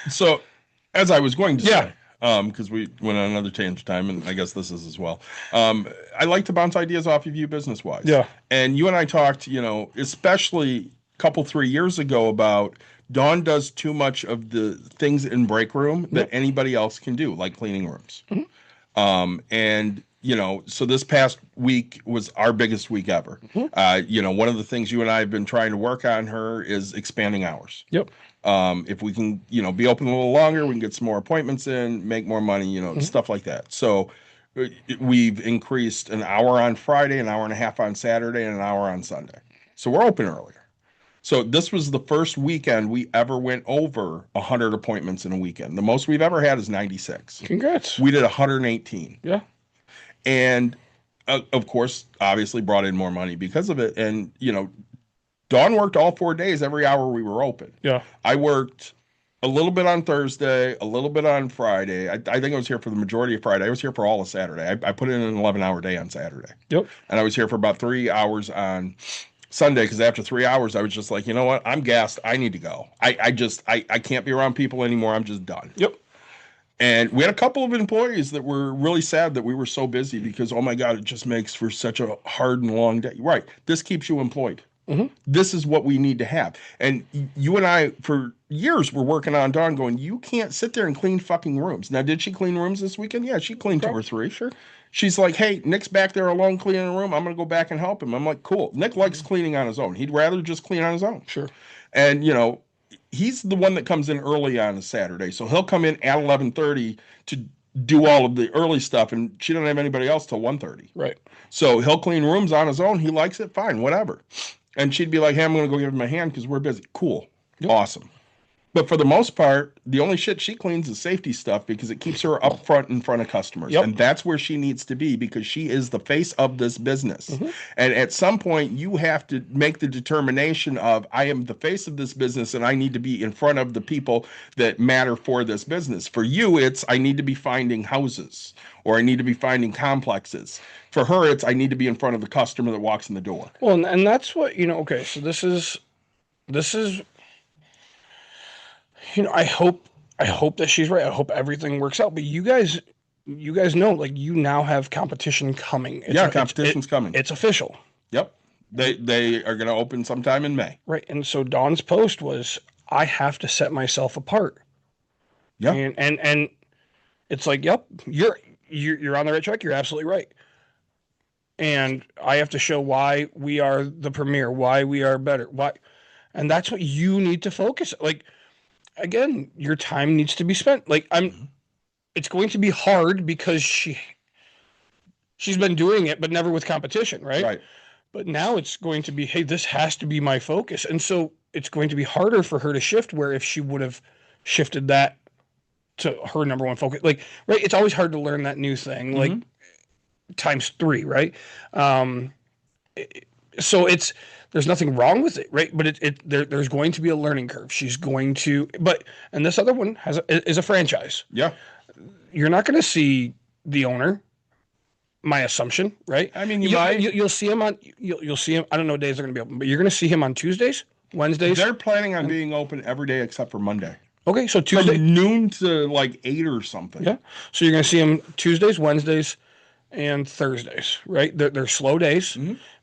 So, as I was going to say, because we went on another tangent time, and I guess this is as well. I like to bounce ideas off of you business wise. Yeah. And you and I talked, especially a couple 3 years ago about Dawn does too much of the things in break room that anybody else can do, like cleaning rooms. And so this past week was our biggest week ever. One of the things you and I have been trying to work on her is expanding hours. Yep. If we can, be open a little longer, we can get some more appointments in, make more money, stuff like that. So we've increased an hour on Friday, an hour and a half on Saturday, and an hour on Sunday. So we're open earlier. So this was the first weekend we ever went over 100 appointments in a weekend. The most we've ever had is 96. Congrats. We did 118. Yeah. And of course, obviously brought in more money because of it. And, Dawn worked all 4 days, every hour we were open. Yeah. I worked a little bit on Thursday, a little bit on Friday. I think I was here for the majority of Friday. I was here for all of Saturday. I put in an 11-hour day on Saturday. Yep. And I was here for about 3 hours on Sunday, because after 3 hours, I was just like, you know what? I'm gassed. I need to go. I can't be around people anymore. I'm just done. Yep. And we had a couple of employees that were really sad that we were so busy because, oh my God, it just makes for such a hard and long day. Right. This keeps you employed. This is what we need to have. And you and I, for years, were working on Dawn going, you can't sit there and clean fucking rooms. Now, did she clean rooms this weekend? Yeah, she cleaned 2 or 3. Sure. She's like, hey, Nick's back there alone cleaning a room. I'm going to go back and help him. I'm like, cool. Nick likes cleaning on his own. He'd rather just clean on his own. Sure. And, he's the one that comes in early on a Saturday. So he'll come in at 11:30 to do all of the early stuff, and she doesn't have anybody else till 1:30. Right. So he'll clean rooms on his own. He likes it. Fine, whatever. And she'd be like, hey, I'm going to go give him a hand because we're busy. Cool. Yep. Awesome. But for the most part, the only shit she cleans is safety stuff because it keeps her up front in front of customers. Yep. And that's where she needs to be because she is the face of this business. And at some point, you have to make the determination of, I am the face of this business and I need to be in front of the people that matter for this business. For you, it's, I need to be finding houses or I need to be finding complexes. For her, it's, I need to be in front of the customer that walks in the door. Well, and that's what, okay, so this is, I hope that she's right. I hope everything works out. But you guys you guys know, like, you now have competition coming. Competition's coming. It's official. Yep. They are going to open sometime in May. Right. And so Dawn's post was, I have to set myself apart. Yeah. And it's like, yep, you're on the right track. You're absolutely right. And I have to show why we are the premier, why we are better, why. And that's what you need to focus. Like, again, your time needs to be spent. Like, it's going to be hard because she's been doing it, but never with competition, right? Right. But now it's going to be, hey, this has to be my focus. And so it's going to be harder for her to shift, where if she would have shifted that to her number one focus, like, right, it's always hard to learn that new thing, like times 3, right? So there's nothing wrong with it, right? But there's going to be a learning curve. She's going to, and this other one is a franchise. Yeah. You're not going to see the owner. My assumption, right? I mean, you'll see him on. You'll see him. I don't know what days they're going to be open, but you're going to see him on Tuesdays, Wednesdays. They're planning on being open every day except for Monday. Okay, so Tuesday from noon to like 8 or something. Yeah, so you're going to see him Tuesdays, Wednesdays, and Thursdays, right? They're slow days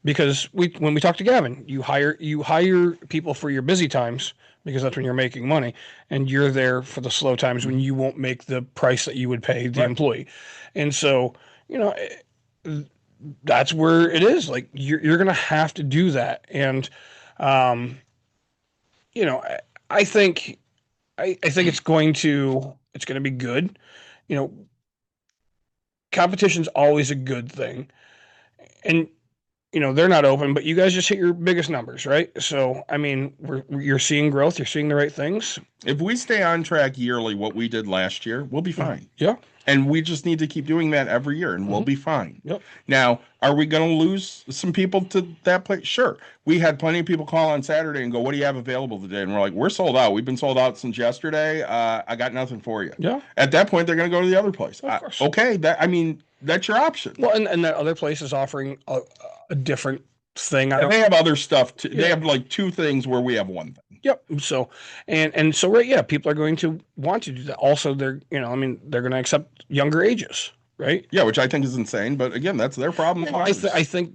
because when we talk to Gavin, you hire people for your busy times because that's when you're making money, and you're there for the slow times when you won't make the price that you would pay the employee, and so that's where it is. Like, you're going to have to do that. And, I think it's going to be good. Competition's always a good thing. And, they're not open, but you guys just hit your biggest numbers, right? So, I mean, you're seeing growth. You're seeing the right things. If we stay on track yearly, what we did last year, we'll be fine. Yeah. And we just need to keep doing that every year, and we'll be fine. Yep. Now, are we going to lose some people to that place? Sure. We had plenty of people call on Saturday and go, what do you have available today? And we're like, we're sold out. We've been sold out since yesterday. I got nothing for you. Yeah. At that point, they're going to go to the other place. Of course. Okay. That's your option. Well, and that other place is offering a different thing. And they have other stuff too. Yeah. They have like 2 things where we have 1 thing. Yep. So, and so, right. Yeah. People are going to want to do that. Also, they're going to accept younger ages, right? Yeah. Which I think is insane, but again, that's their problem. I think,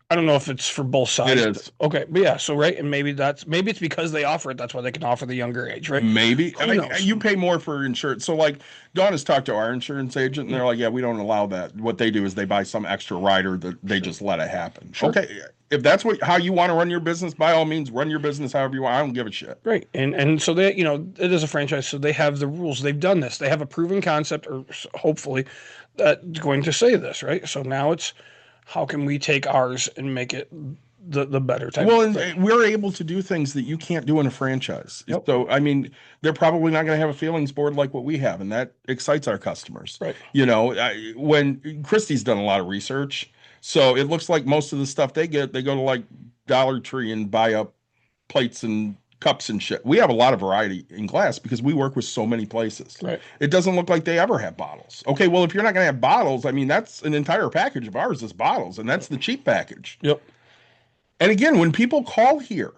I don't know if it's for both sides. It is. Okay. But yeah. So, right. And maybe it's because they offer it. That's why they can offer the younger age, right? Maybe. You pay more for insurance. So like Dawn has talked to our insurance agent and they're like, yeah, we don't allow that. What they do is they buy some extra rider that they just let it happen. Sure. Okay. If that's how you want to run your business, by all means, run your business however you want. I don't give a shit. Right. And so they, it is a franchise, so they have the rules. They've done this. They have a proven concept, or hopefully that's going to say this, right? So now it's, how can we take ours and make it the better type? Well, and we're able to do things that you can't do in a franchise. Yep. So, I mean, they're probably not going to have a feelings board like what we have, and that excites our customers. Right. When Christy's done a lot of research, so it looks like most of the stuff they go to like Dollar Tree and buy up plates and cups and shit. We have a lot of variety in glass because we work with so many places. Right. It doesn't look like they ever have bottles. Okay, well, if you're not going to have bottles, I mean, that's an entire package of ours is bottles, and that's the cheap package. Yep. And again, when people call here,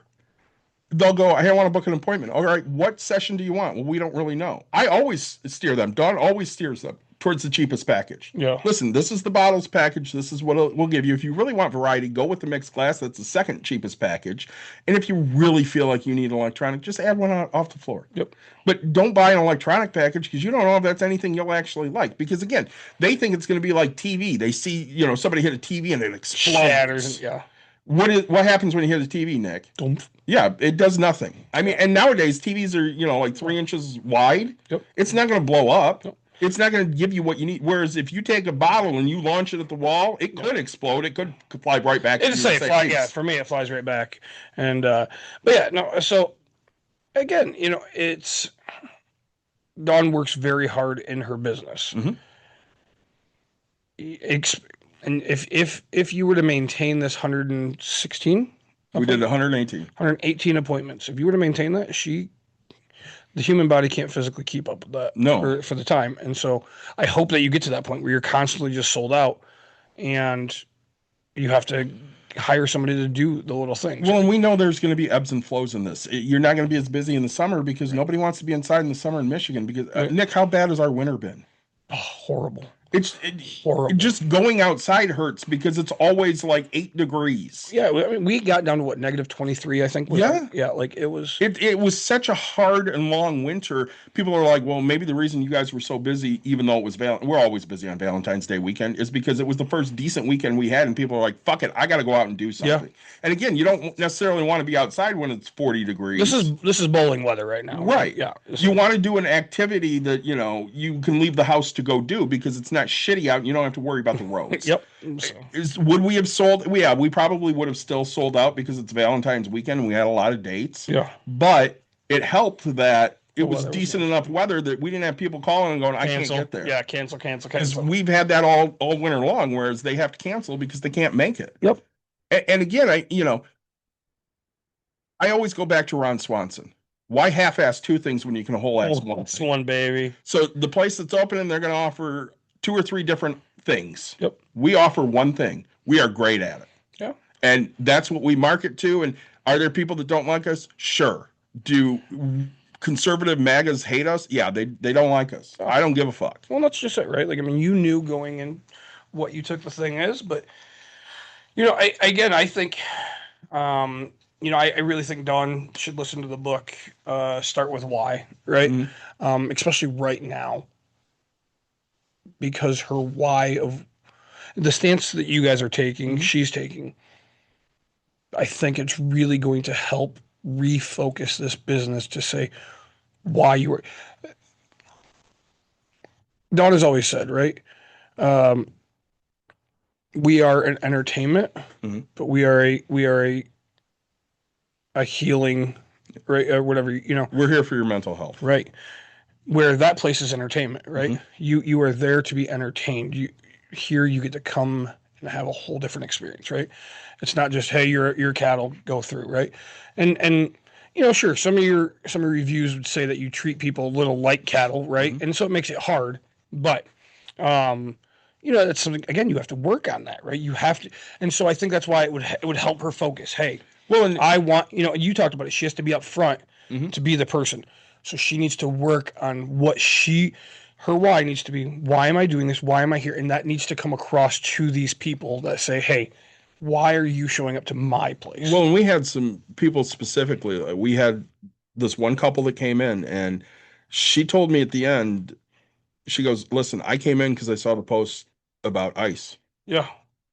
they'll go, hey, I want to book an appointment. All right, what session do you want? Well, we don't really know. I always steer them. Dawn always steers them towards the cheapest package. Yeah. Listen, this is the bottles package. This is what we'll give you. If you really want variety, go with the mixed glass. That's the second cheapest package. And if you really feel like you need an electronic, just add one off the floor. Yep. But don't buy an electronic package because you don't know if that's anything you'll actually like. Because again, they think it's going to be like TV. They see, somebody hit a TV and it explodes. Shatters. Yeah. What happens when you hit a TV, Nick? Oomph. Yeah, it does nothing. I mean, and nowadays TVs are, like 3 inches wide. Yep. It's not going to blow up. Yep. It's not going to give you what you need. Whereas if you take a bottle and you launch it at the wall, it could explode. It could fly right back. It's say fly. Yeah, for me, it flies right back. And but yeah, no. So again, it's Dawn works very hard in her business. Mm-hmm. And if you were to maintain this 116, we did 118 appointments. If you were to maintain that, the human body can't physically keep up with that. No. For the time. And so I hope that you get to that point where you're constantly just sold out and you have to hire somebody to do the little things. Well, and we know there's going to be ebbs and flows in this. You're not going to be as busy in the summer because nobody wants to be inside in the summer in Michigan because Nick, how bad has our winter been? Oh, horrible. Horrible. Just going outside hurts because it's always like 8 degrees. Yeah, I mean, we got down to what, -23, I think. Yeah, like it was. It was such a hard and long winter. People are like, well, maybe the reason you guys were so busy, even though it was we're always busy on Valentine's Day weekend, is because it was the first decent weekend we had, and people are like, fuck it, I got to go out and do something. Yeah. And again, you don't necessarily want to be outside when it's 40 degrees. This is bowling weather right now. Right. Yeah. You want to do an activity that, you can leave the house to go do because it's not shitty out and you don't have to worry about the roads. Yep. Would we have sold? Yeah, we probably would have still sold out because it's Valentine's weekend and we had a lot of dates. Yeah. But it helped that it was weather was decent enough weather that we didn't have people calling and going, I can't Cancel. get there. Yeah, cancel. Because we've had that all winter long, whereas they have to cancel because they can't make it. Yep. And again, I always go back to Ron Swanson. Why half-ass two things when you can whole-ass one? It's one, baby. So the place that's opening, they're going to offer 2 or 3 different things. Yep. We offer one thing. We are great at it. Yeah. And that's what we market to. And are there people that don't like us? Sure. Do conservative MAGAs hate us? Yeah, they don't like us. I don't give a fuck. Well, that's just it, right? Like, I mean, you knew going in what you took the thing is, but I think, I really think Dawn should listen to the book. Start with why, right? Mm-hmm. Especially right now, because her why of the stance that you guys are taking, she's taking. I think it's really going to help refocus this business to say why you were. Dawn has always said, right? We are an entertainment, but we are a healing, right? Or whatever, We're here for your mental health. right? Where that place is entertainment, right? You are there to be entertained. Here you get to come and have a whole different experience, right? It's not just, hey, your cattle, go through, right? And sure, some of your reviews would say that you treat people a little like cattle, right? And so it makes it hard, but that's something, again, you have to work on that, right? You have to, and so I think that's why it would help her focus. Hey, well, and I want, you talked about it. She has to be up front to be the person. So she needs to work on what her why needs to be. Why am I doing this? Why am I here? And that needs to come across to these people that say, hey, why are you showing up to my place? Well, and we had some people specifically. We had this one couple that came in, and she told me at the end, she goes, listen, I came in because I saw the post about ice. Yeah.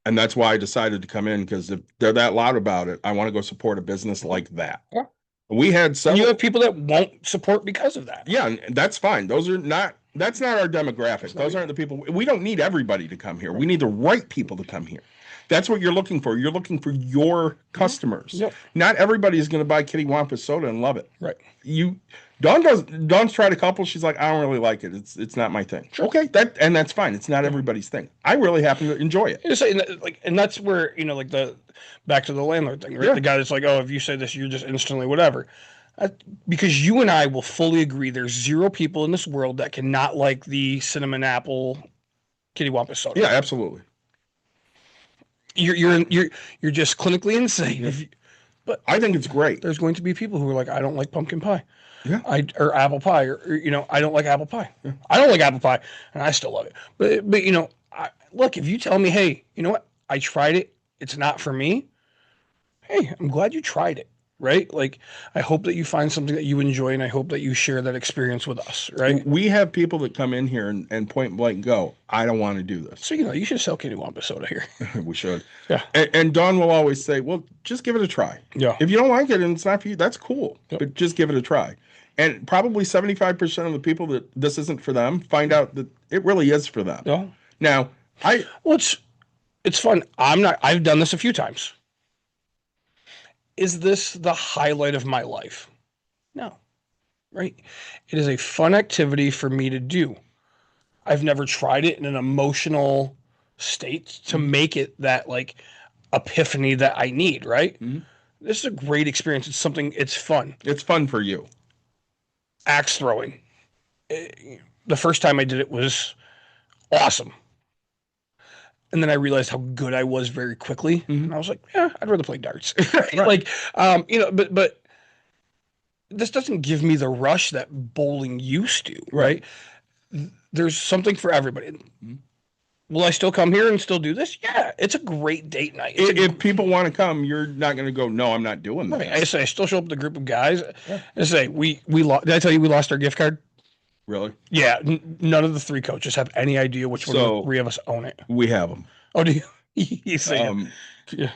And that's why I decided to come in, because if they're that loud about it, I want to go support a business like that. Yeah. We had some. You have people that won't support because of that. Yeah, and that's fine. That's not our demographic. Those aren't the people. We don't need everybody to come here. We need the right people to come here. That's what you're looking for. You're looking for your customers. Yep. Not everybody is going to buy Kitty Wampus soda and love it. Right. Dawn's tried a couple. She's like, I don't really like it. It's not my thing. Sure. Okay, that's fine. It's not everybody's thing. I really happen to enjoy it. And that's where, like the back to the landlord thing, right? Yeah. The guy that's like, oh, if you say this, you're just instantly whatever. Because you and I will fully agree there's 0 people in this world that cannot like the cinnamon apple Kitty Wampus soda. Yeah, absolutely. You're just clinically insane. But I think it's great. There's going to be people who are like, I don't like pumpkin pie. Yeah. Or apple pie, or I don't like apple pie. Yeah. I don't like apple pie, and I still love it. But look, if you tell me, hey, you know what, I tried it, it's not for me. Hey, I'm glad you tried it, right? Like, I hope that you find something that you enjoy, and I hope that you share that experience with us, right? We have people that come in here and point blank go, I don't want to do this. So you should sell Kitty Wampus soda here. We should. Yeah. And Dawn will always say, well, just give it a try. Yeah. If you don't like it and it's not for you, that's cool. Yep. But just give it a try. And probably 75% of the people that this isn't for them find out that it really is for them. Yeah. Now, it's fun. I've done this a few times. Is this the highlight of my life? No. Right? It is a fun activity for me to do. I've never tried it in an emotional state to make it that like epiphany that I need, right? Mm-hmm. This is a great experience. It's fun. It's fun for you. Axe throwing. The first time I did it was awesome. And then I realized how good I was very quickly. Mm-hmm. And I was like, yeah, I'd rather play darts. Right. Like, but this doesn't give me the rush that bowling used to, right? There's something for everybody. Mm-hmm. Will I still come here and still do this? Yeah, it's a great date night. If people want to come, you're not going to go, no, I'm not doing that. Right. I say I still show up with a group of guys. Yeah. I say we lost. Did I tell you we lost our gift card? Really? Yeah. None of the 3 coaches have any idea which one of the 3 of us own it. We have them. Oh, do you? You say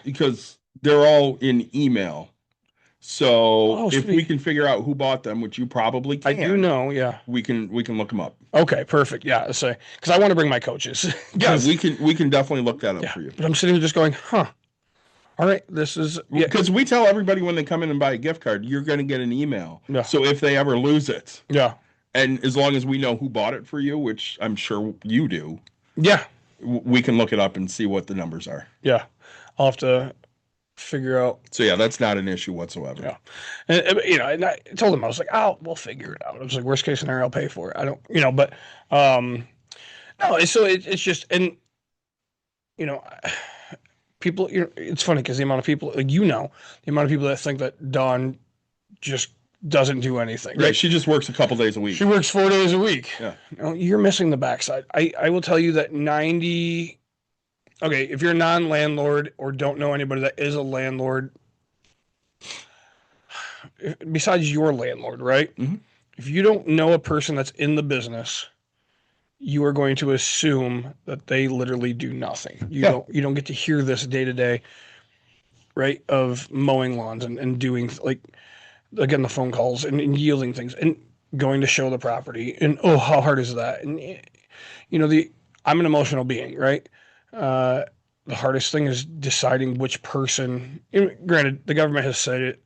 because they're all in email. So if we can figure out who bought them, which you probably can, I do know. Yeah, we can look them up. Okay, perfect. Yeah, so because I want to bring my coaches. Yeah, we can definitely look that up for you. But I'm sitting here just going, huh. All right, this is because we tell everybody when they come in and buy a gift card, you're going to get an email. Yeah. So if they ever lose it, yeah, and as long as we know who bought it for you, which I'm sure you do, yeah, we can look it up and see what the numbers are. Yeah, I'll have to figure out. So yeah, that's not an issue whatsoever. Yeah, and and I told them, I was like, oh, we'll figure it out. I was like, worst case scenario, I'll pay for it. I don't, but no. So it's just, and people, it's funny because the amount of people, like, the amount of people that think that Dawn just doesn't do anything. Right. She just works a couple days a week. She works 4 days a week. Yeah. You're missing the backside. I will tell you that okay, if you're a non-landlord or don't know anybody that is a landlord, besides your landlord, right? Mm-hmm. If you don't know a person that's in the business, you are going to assume that they literally do nothing. You don't get to hear this day to day, right? Of mowing lawns and doing, like, again, the phone calls and yielding things and going to show the property. And how hard is that? And I'm an emotional being, right? The hardest thing is deciding which person. Granted, the government has said it,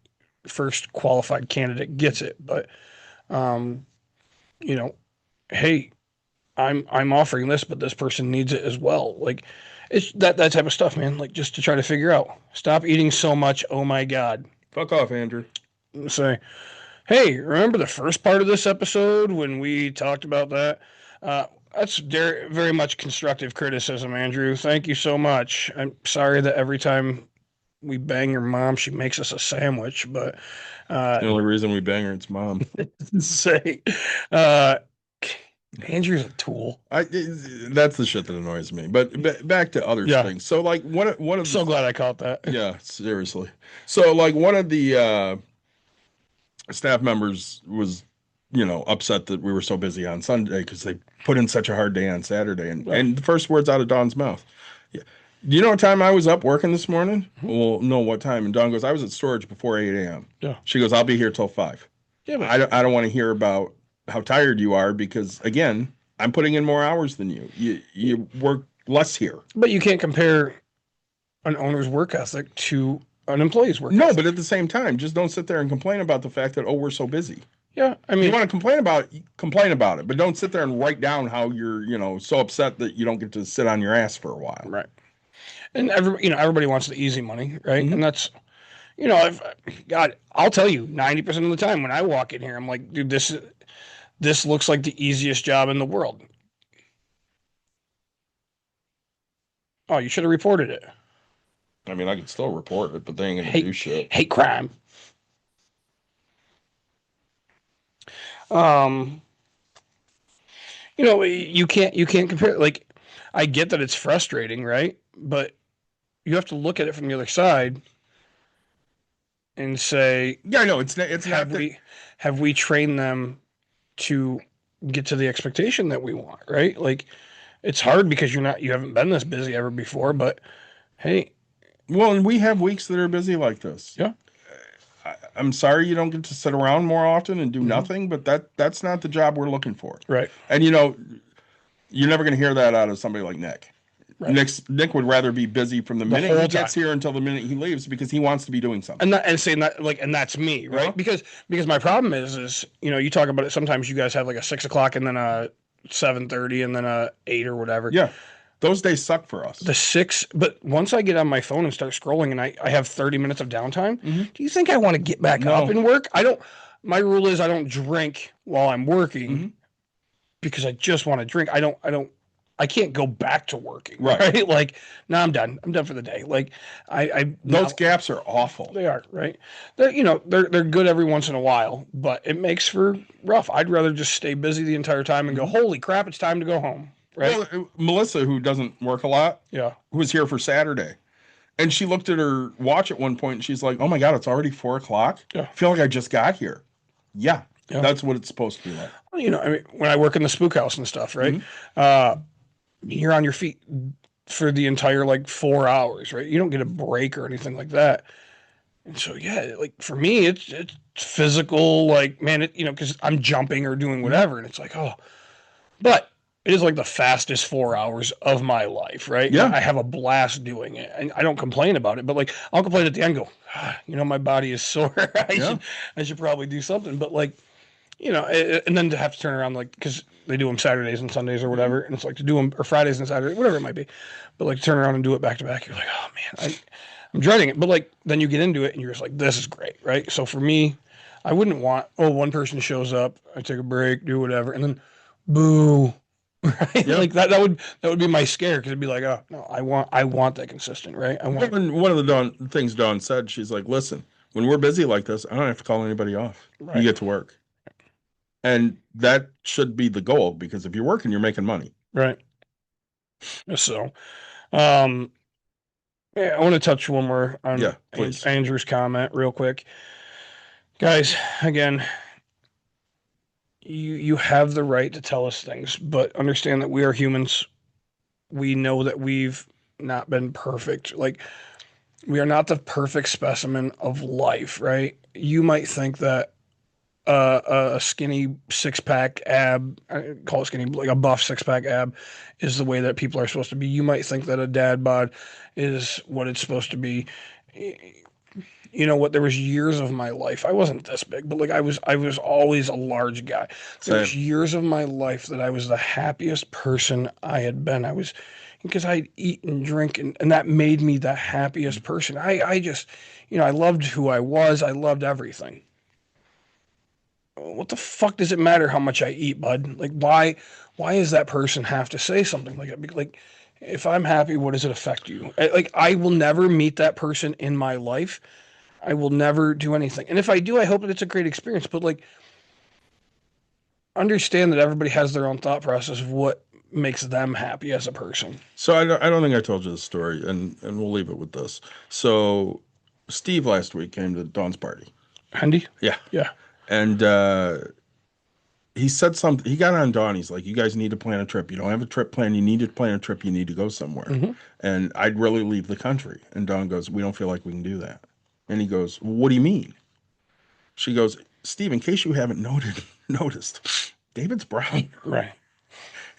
first qualified candidate gets it, but hey, I'm offering this, but this person needs it as well. Like, it's that type of stuff, man. Like, just to try to figure out. Stop eating so much. Oh my God. Fuck off, Andrew. Say, hey, remember the first part of this episode when we talked about that? That's very much constructive criticism, Andrew. Thank you so much. I'm sorry that every time we bang your mom, she makes us a sandwich, but the only reason we bang her, it's mom. Say, Andrew's a tool. That's the shit that annoys me. But back to other things. So, like, one of I'm so glad I caught that. Yeah, seriously. So, like, one of the staff members was, upset that we were so busy on Sunday because they put in such a hard day on Saturday. And the first words out of Dawn's mouth, do you know what time I was up working this morning? Well, no, what time? And Dawn goes, I was at storage before 8 a.m. Yeah. She goes, I'll be here till 5. Yeah, but I don't want to hear about how tired you are because, again, I'm putting in more hours than you. You work less here. But you can't compare an owner's work ethic to an employee's work ethic. No, but at the same time, just don't sit there and complain about the fact that, we're so busy. Yeah, I mean, you want to complain about it, but don't sit there and write down how you're, so upset that you don't get to sit on your ass for a while. Right. And everybody wants the easy money, right? Mm-hmm. And that's, God, I'll tell you, 90% of the time when I walk in here, I'm like, dude, this looks like the easiest job in the world. Oh, you should have reported it. I mean, I could still report it, but they ain't gonna do shit. Hate crime. You can't compare. Like, I get that it's frustrating, right? But you have to look at it from the other side and say, yeah, no, it's have we trained them to get to the expectation that we want, right? Like, it's hard because you haven't been this busy ever before, but hey. Well, and we have weeks that are busy like this. Yeah. I'm sorry you don't get to sit around more often and do nothing, but that's not the job we're looking for. Right. And you're never going to hear that out of somebody like Nick. Right. Nick would rather be busy from the minute he gets here until the minute he leaves because he wants to be doing something. And that's me, right? Yeah. Because my problem is you talk about it. Sometimes you guys have like a 6 o'clock and then a 7:30 and then a 8 or whatever. Yeah. Those days suck for us. The 6, but once I get on my phone and start scrolling and I have 30 minutes of downtime, do you think I want to get back up and work? My rule is I don't drink while I'm working because I just want to drink. I can't go back to working. Right? Like, no, I'm done. I'm done for the day. Like, those gaps are awful. They are, right? They're good every once in a while, but it makes for rough. I'd rather just stay busy the entire time and go, holy crap, it's time to go home. right? Well, Melissa, who doesn't work a lot, Yeah. who was here for Saturday, and she looked at her watch at one point and she's like, "Oh my God, it's already 4:00. Yeah. I feel like I just got here." Yeah, Yeah. that's what it's supposed to be like. You know, I mean, when I work in the spook house and stuff, right? You're on your feet for the entire like 4 hours, right? You don't get a break or anything like that. And so, yeah, like for me, it's physical, like, man, you know, because I'm jumping or doing whatever. And it's like, oh, but it is like the fastest 4 hours of my life, right? Yeah. I have a blast doing it. And I don't complain about it, but like I'll complain at the end, go, you know, my body is sore. I should probably do something. But like, you know, and then to have to turn around, like, because they do them Saturdays and Sundays or whatever, and it's like to do them, or Fridays and Saturdays, whatever it might be, but like turn around and do it back to back, you're like, oh man, I'm dreading it. But like, then you get into it and you're just like, this is great, right? So for me, I wouldn't want, one person shows up, I take a break, do whatever, and then boo, right? Yeah. Like that would be my scare, because it'd be like, oh no, I want that consistent, right? I want. One of the things Dawn said, she's like, "Listen, when we're busy like this, I don't have to call anybody off. Right. You get to work." And that should be the goal, because if you're working, you're making money. Right. So, yeah, I want to touch one more on please. Andrew's comment real quick. Guys, again, you have the right to tell us things, but understand that we are humans. We know that we've not been perfect. Like, we are not the perfect specimen of life, right? You might think that a skinny six-pack ab, I call it skinny, like a buff six-pack ab, is the way that people are supposed to be. You might think that a dad bod is what it's supposed to be. You know what? There was years of my life. I wasn't this big, but like I was always a large guy. There was years of my life that I was the happiest person I had been. I was, because I'd eat and drink, and that made me the happiest person. I just, you know, I loved who I was. I loved everything. What the fuck does it matter how much I eat, bud? Like, why does that person have to say something like that? Like, if I'm happy, what does it affect you? Like, I will never meet that person in my life. I will never do anything. And if I do, I hope that it's a great experience. But like, understand that everybody has their own thought process of what makes them happy as a person. So I don't think I told you the story, and we'll leave it with this. So Steve last week came to Dawn's party. Andy? Yeah. Yeah. And he said something. He got on Dawn. He's like, "You guys need to plan a trip. You don't have a trip plan. You need to plan a trip. You need to go somewhere." Mm-hmm. And I'd really leave the country. And Dawn goes, "We don't feel like we can do that." And he goes, "What do you mean?" She goes, "Steve, in case you haven't noticed, David's brown." Right.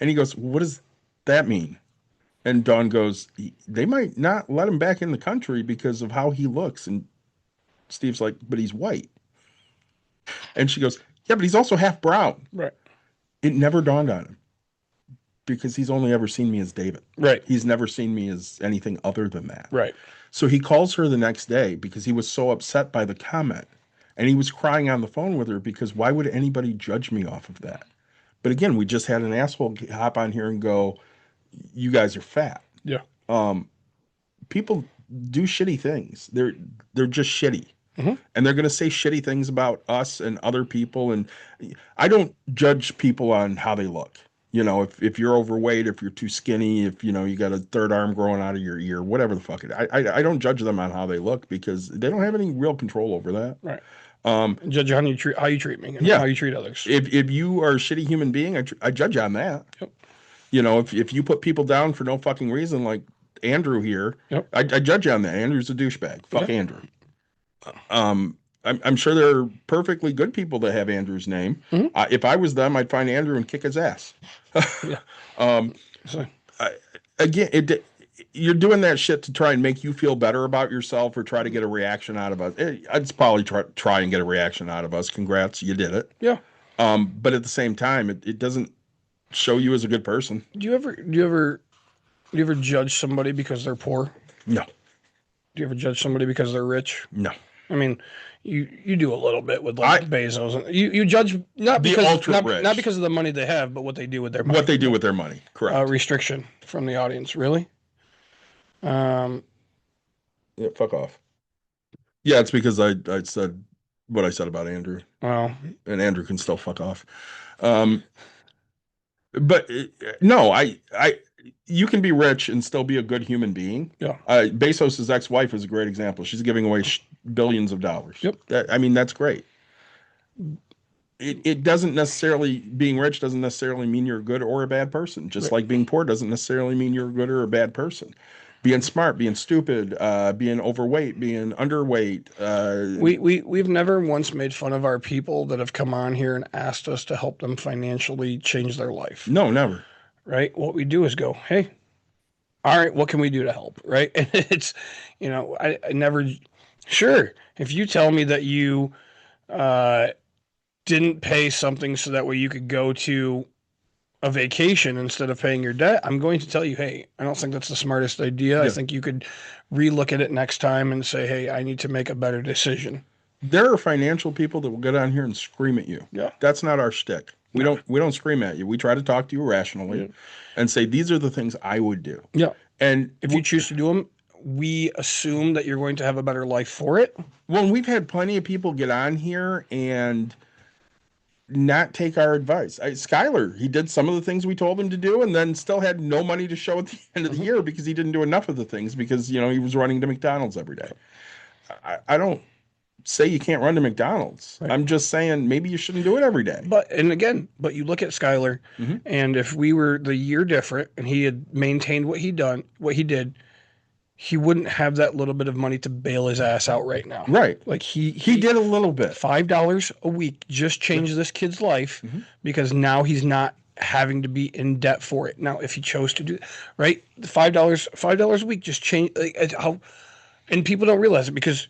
And he goes, "What does that mean?" And Dawn goes, "They might not let him back in the country because of how he looks." And Steve's like, "But he's white." And she goes, "Yeah, but he's also half brown." Right. It never dawned on him, because he's only ever seen me as David. Right. He's never seen me as anything other than that. Right. So he calls her the next day because he was so upset by the comment. And he was crying on the phone with her because why would anybody judge me off of that? But again, we just had an asshole hop on here and go, "You guys are fat." Yeah. People do shitty things. They're just shitty. Mm-hmm. And they're going to say shitty things about us and other people. And I don't judge people on how they look. You know, if you're overweight, if you're too skinny, if, you know, you got a third arm growing out of your ear, whatever the fuck it, I don't judge them on how they look, because they don't have any real control over that. Right. Judge how you treat me and how you treat others. If you are a shitty human being, I judge on that. Yep. You know, if you put people down for no fucking reason, like Andrew here, yep. I judge on that. Andrew's a douchebag. Fuck Yep. Andrew. I'm sure there are perfectly good people that have Andrew's name. Mm-hmm. If I was them, I'd find Andrew and kick his ass. Yeah. Again, you're doing that shit to try and make you feel better about yourself, or try to get a reaction out of us. I'd probably try and get a reaction out of us. Congrats, you did it. Yeah. But at the same time, it doesn't show you as a good person. Do you ever judge somebody because they're poor? No. Do you ever judge somebody because they're rich? No. I mean, you do a little bit with like Bezos. You judge not The because ultra-rich. not because of the money they have, but what they do with their money. What they do with their money. Correct. Restriction from the audience. Really? Yeah, fuck off. Yeah, it's because I said what I said about Andrew. Well, And Andrew can still fuck off. But no, you can be rich and still be a good human being. Yeah. Bezos' ex-wife is a great example. She's giving away billions of dollars. Yep. That's great. It doesn't necessarily, being rich doesn't necessarily mean you're a good or a bad person. Just like being poor doesn't necessarily mean you're a good or a bad person. Being smart, being stupid, being overweight, being underweight. We've never once made fun of our people that have come on here and asked us to help them financially change their life. No, never. Right? What we do is go, hey, all right, what can we do to help? Right? And it's, I never, sure, if you tell me that you didn't pay something so that way you could go to a vacation instead of paying your debt, I'm going to tell you, hey, I don't think that's the smartest idea. Yeah. I think you could relook at it next time and say, hey, I need to make a better decision. There are financial people that will get on here and scream at you. Yeah. That's not our shtick. We don't scream at you. We try to talk to you rationally and say, these are the things I would do. Yeah. And if you choose to do them, we assume that you're going to have a better life for it. Well, we've had plenty of people get on here and not take our advice. Skyler, he did some of the things we told him to do and then still had no money to show at the end of the year because he didn't do enough of the things because, he was running to McDonald's every day. I don't say you can't run to McDonald's. Right. I'm just saying maybe you shouldn't do it every day. But you look at Skyler, and if we were the year different and he had maintained what he did, he wouldn't have that little bit of money to bail his ass out right now. Right. Like he did a little bit. $5 a week just changed this kid's life because now he's not having to be in debt for it. Now, if he chose to do it, right, the $5 a week just changed how, and people don't realize it because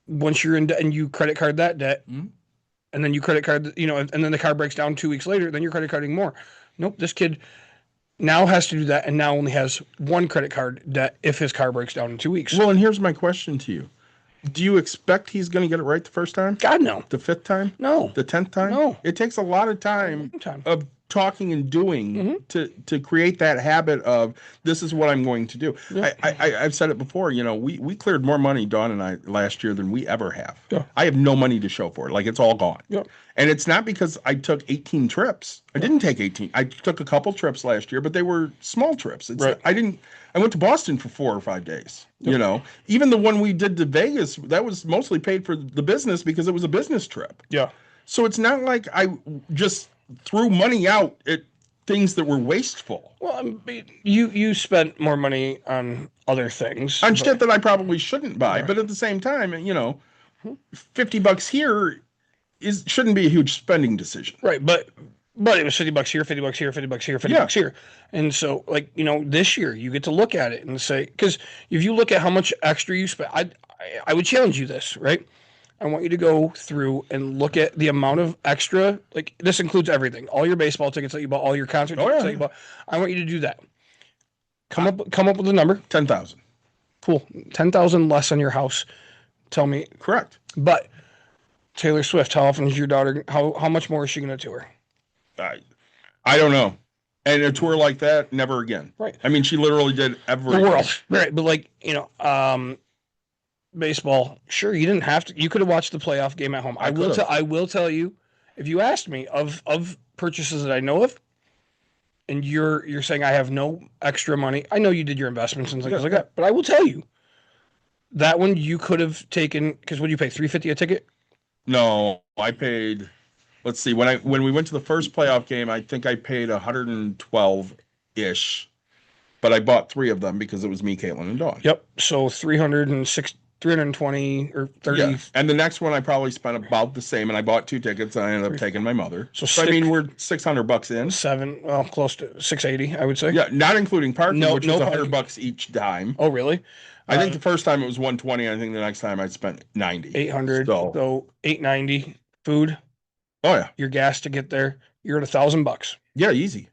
once you're in debt and you credit card that debt, and then you credit card, and then the car breaks down 2 weeks later, then you're credit carding more. Nope, this kid now has to do that and now only has one credit card debt if his car breaks down in 2 weeks. Well, and here's my question to you. Do you expect he's going to get it right the first time? God, no. The 5th time? No. The 10th time? No. It takes a lot of time of talking and doing to create that habit of this is what I'm going to do. Yeah. I've said it before, we cleared more money, Dawn and I, last year than we ever have. Yeah. I have no money to show for it. Like, it's all gone. Yeah. And it's not because I took 18 trips. I didn't take 18. I took a couple trips last year, but they were small trips. Right. I went to Boston for 4 or 5 days. Yep. Even the one we did to Vegas, that was mostly paid for the business because it was a business trip. Yeah. So it's not like I just threw money out at things that were wasteful. Well, you spent more money on other things. On shit that I probably shouldn't buy. Right. But at the same time, $50 here shouldn't be a huge spending decision. Right, but it was $50 here, $50 here, $50 here, $50 here. And so, this year, you get to look at it and say, because if you look at how much extra you spent, I would challenge you this, right? I want you to go through and look at the amount of extra, this includes everything, all your baseball tickets that you bought, all your concert tickets that you bought. I want you to do that. Come up with a number. 10,000. Cool. 10,000 less on your house. Tell me. Correct. But Taylor Swift, how often is your daughter, how much more is she going to tour? I don't know. And a tour like that, never again. Right. I mean, she literally did everything. The world. Right. But baseball, sure, you didn't have to. You could have watched the playoff game at home. I will tell you, if you asked me of purchases that I know of, and you're saying I have no extra money. I know you did your investments and things like that, but I will tell you that one you could have taken, because what did you pay, $350 a ticket? No, I paid. Let's see. When we went to the first playoff game, I think I paid $112-ish, but I bought 3 of them because it was me, Caitlin, and Dawn. Yep. So 320 or 30. Yeah. And the next one I probably spent about the same, and I bought 2 tickets, and I ended up taking my mother. So we're $600 in. Close to $680, I would say. Yeah, not including parking, which was $100 each dime. Oh, really? I think the first time it was $120. I think the next time I spent $90. $800. So $890. Food. Oh yeah. Your gas to get there. You're at $1,000. Yeah, easy.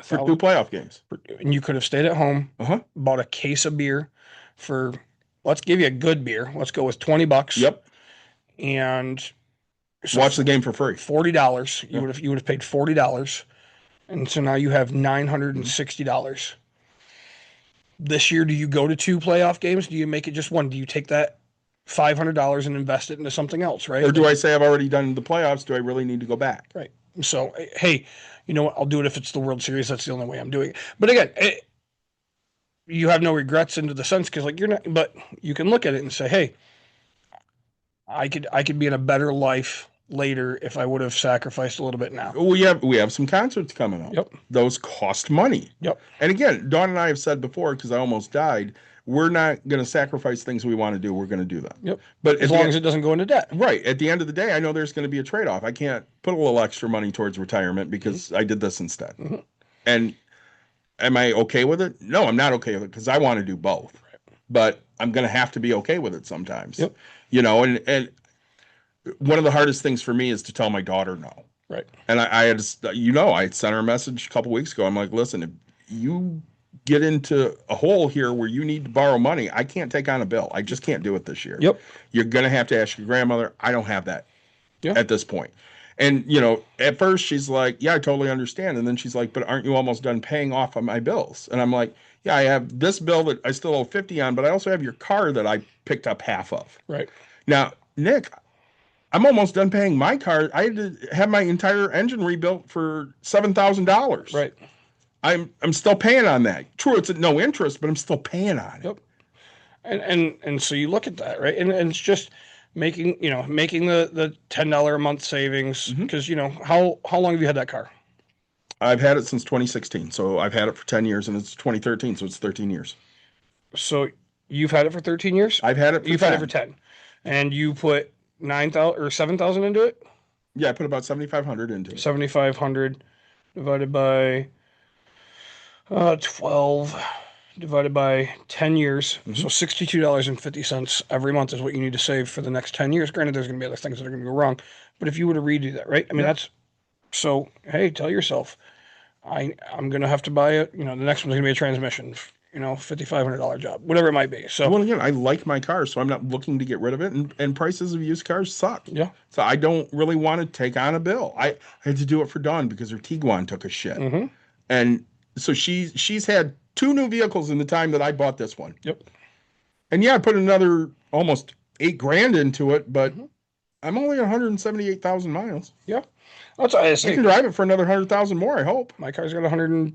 For 2 playoff games. And you could have stayed at home. Bought a case of beer for. Let's give you a good beer. Let's go with $20. Yep. And so watch the game for free. $40. You would have paid $40, and so now you have $960. This year, do you go to 2 playoff games? Do you make it just one? Do you take that $500 and invest it into something else, right? Or do I say I've already done the playoffs? Do I really need to go back? Right. So, hey, you know what? I'll do it if it's the World Series. That's the only way I'm doing it. But again, you have no regrets into the sense because like you're not. But you can look at it and say, hey, I could be in a better life later if I would have sacrificed a little bit now. We have some concerts coming up. Yep. Those cost money. Yep. And again, Dawn and I have said before, because I almost died, we're not going to sacrifice things we want to do. We're going to do them. Yep. But as long as it doesn't go into debt. Right. At the end of the day, I know there's going to be a trade-off. I can't put a little extra money towards retirement because I did this instead. Mm-hmm. And am I okay with it? No, I'm not okay with it because I want to do both. Right. But I'm going to have to be okay with it sometimes. Yep. You know, and one of the hardest things for me is to tell my daughter no. Right. And I had, I had sent her a message a couple weeks ago. I'm like, listen, if you get into a hole here where you need to borrow money, I can't take on a bill. I just can't do it this year. Yep. You're going to have to ask your grandmother. I don't have that at this point. And, at first she's like, yeah, I totally understand. And then she's like, but aren't you almost done paying off on my bills? And I'm like, yeah, I have this bill that I still owe 50 on, but I also have your car that I picked up half of. Right. Now, Nick, I'm almost done paying my car. I had to have my entire engine rebuilt for $7,000. Right. I'm still paying on that. True, it's at no interest, but I'm still paying on it. Yep. And so you look at that, right? And it's just making the $10 a month savings because how long have you had that car? I've had it since 2016. So I've had it for 10 years and it's 2013, so it's 13 years. So you've had it for 13 years? I've had it for 10. You've had it for 10. And you put 9,000 or 7,000 into it? Yeah, I put about 7,500 into it. 7,500 divided by 12 divided by 10 years. So $62.50 every month is what you need to save for the next 10 years. Granted, there's going to be other things that are going to go wrong. But if you were to redo that, right? I mean, that's so, hey, tell yourself, I'm going to have to buy it. The next one's going to be a transmission, $5,500 job, whatever it might be. So, well, again, I like my car, so I'm not looking to get rid of it. And prices of used cars suck. Yeah. So I don't really want to take on a bill. I had to do it for Dawn because her Tiguan took a shit. Mm-hmm. And so she's had 2 new vehicles in the time that I bought this one. Yep. And yeah, I put another almost $8,000 into it, but I'm only 178,000 miles. Yeah. That's what I can drive it for another 100,000 more, I hope. My car's got 100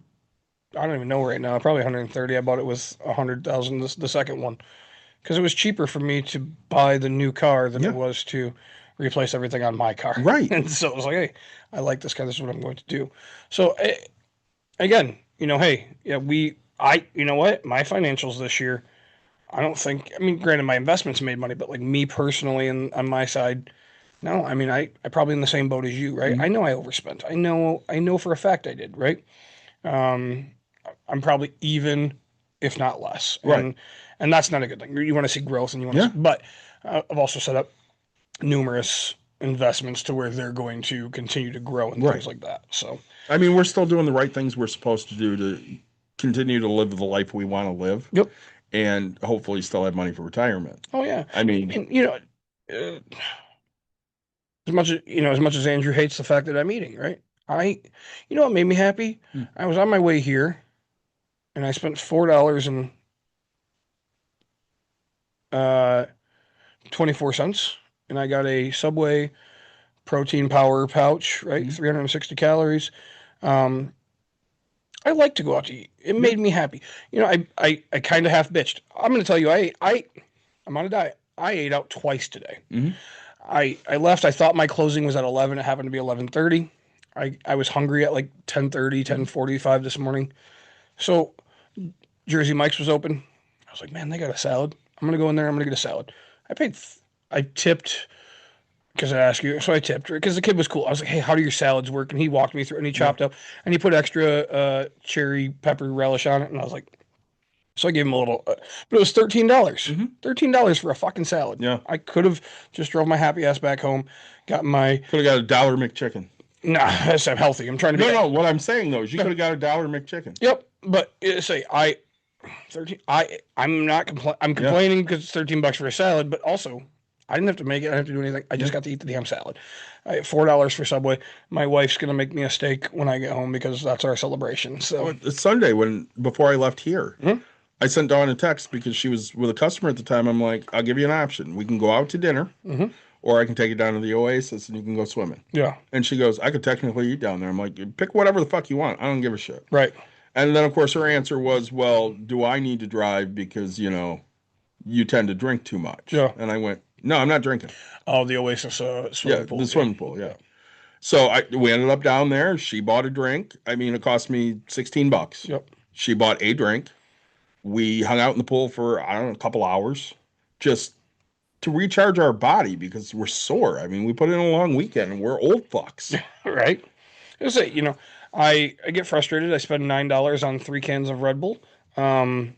I don't even know right now. Probably 130. I bought it with 100,000. The second one, because it was cheaper for me to buy the new car than it was to replace everything on my car. Right. And so it was like, hey, I like this car. This is what I'm going to do. So again, hey, you know what? My financials this year, I don't think. I mean, granted, my investments made money, but like me personally and on my side, no. I mean, I probably in the same boat as you, right? I know I overspent. I know for a fact I did, right? I'm probably even, if not less. Right. And that's not a good thing. You want to see growth and you want to but I've also set up numerous investments to where they're going to continue to grow and things like that. So, I mean, we're still doing the right things we're supposed to do to continue to live the life we want to live. Yep. And hopefully still have money for retirement. Oh yeah. I mean, as much as Andrew hates the fact that I'm eating, right? What made me happy? I was on my way here, and I spent $4 and 24 cents, and I got a Subway protein power pouch, right? 360 calories. I like to go out to eat. It made me happy. I kind of half bitched. I'm going to tell you, I'm on a diet. I ate out twice today. I left. I thought my closing was at 11. It happened to be 11:30. I was hungry at like 10:30, 10:45 this morning. So Jersey Mike's was open. I was like, man, they got a salad. I'm going to go in there. I'm going to get a salad. I tipped because I asked you. So I tipped because the kid was cool. I was like, hey, how do your salads work? And he walked me through and he chopped up and he put extra cherry pepper relish on it. And I was like, so I gave him a little, but it was $13. $13 for a fucking salad. Yeah. I could have just drove my happy ass back home, got my. Could have got a $1 McChicken. Nah, I'm healthy. I'm trying to be. No, what I'm saying though is you could have got a $1 McChicken. Yep, but I'm not complaining. I'm complaining because it's $13 for a salad, but also I didn't have to make it. I didn't have to do anything. I just got to eat the damn salad. I had $4 for Subway. My wife's gonna make me a steak when I get home because that's our celebration. So it's Sunday before I left here. I sent Dawn a text because she was with a customer at the time. I'm like, I'll give you an option. We can go out to dinner, or I can take you down to the Oasis and you can go swimming. Yeah. And she goes, I could technically eat down there. I'm like, pick whatever the fuck you want. I don't give a shit. Right. And then, of course, her answer was, well, do I need to drive because, you tend to drink too much? Yeah. And I went, no, I'm not drinking. Oh, the Oasis swimming pool. The swimming pool, yeah. So we ended up down there. She bought a drink. I mean, it cost me $16. Yep. She bought a drink. We hung out in the pool for, I don't know, a couple hours just to recharge our body because we're sore. I mean, we put in a long weekend and we're old fucks. Right. I get frustrated. I spend $9 on 3 cans of Red Bull. But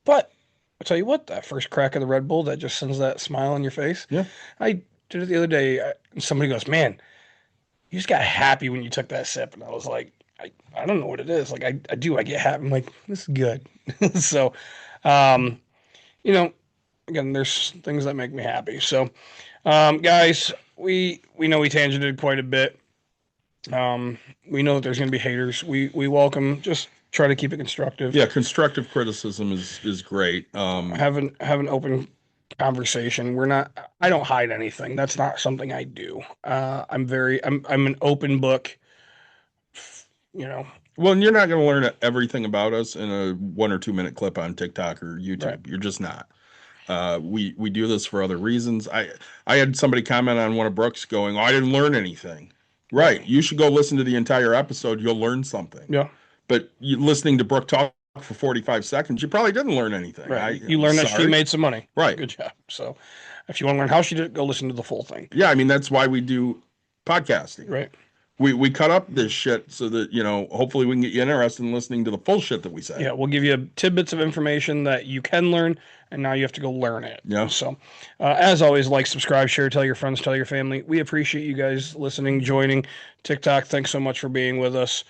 I'll tell you what, that first crack of the Red Bull that just sends that smile on your face. Yeah. I did it the other day. And somebody goes, man, you just got happy when you took that sip. And I was like, I don't know what it is. Like, I do. I get happy. I'm like, this is good. So, again, there's things that make me happy. So, guys, we know we tangented quite a bit. We know that there's going to be haters. We welcome, just try to keep it constructive. Yeah, constructive criticism is great. Have an open conversation. I don't hide anything. That's not something I do. I'm an open book. Well, and you're not going to learn everything about us in a 1 or 2 minute clip on TikTok or YouTube. Right. You're just not. We do this for other reasons. I had somebody comment on one of Brooks going, I didn't learn anything. Right. You should go listen to the entire episode. You'll learn something. Yeah. But listening to Brooke talk for 45 seconds, you probably didn't learn anything. Right. You learned that she made some money. Right. Good job. So if you want to learn how she did it, go listen to the full thing. Yeah. I mean, that's why we do podcasting. Right. We cut up this shit so that, hopefully we can get you interested in listening to the full shit that we say. Yeah, we'll give you tidbits of information that you can learn, and now you have to go learn it. Yeah. So, as always, like, subscribe, share, tell your friends, tell your family. We appreciate you guys listening, joining. TikTok, thanks so much for being with us.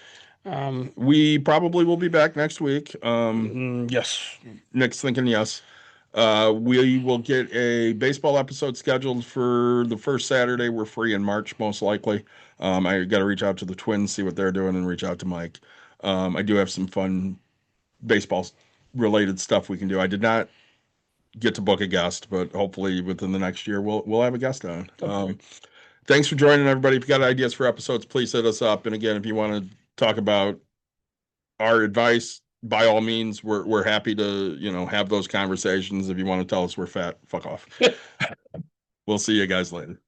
We probably will be back next week. Yes. Nick's thinking yes. We will get a baseball episode scheduled for the first Saturday. We're free in March, most likely. I got to reach out to the Twins, see what they're doing, and reach out to Mike. I do have some fun baseball-related stuff we can do. I did not get to book a guest, but hopefully within the next year we'll have a guest on. Thanks for joining, everybody. If you got ideas for episodes, please hit us up. And again, if you want to talk about our advice, by all means, we're happy to have those conversations. If you want to tell us we're fat, fuck off. We'll see you guys later.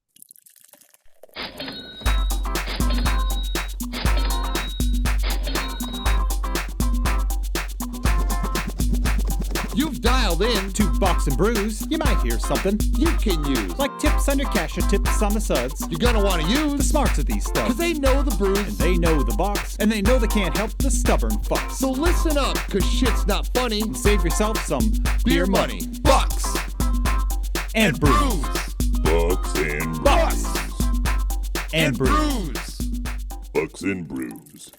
You've dialed in to Box and Brews. You might hear something you can use. like tips on your cash or tips on the suds. You're gonna want to The use smarts of these stuff. because they know the brews. And they know the box. And they know they can't help the stubborn fucks. So listen up, because shit's not funny. And save yourself some Beer money, bucks, and brews. Bucks and Bucks brews. and brews. brews. Bucks and brews.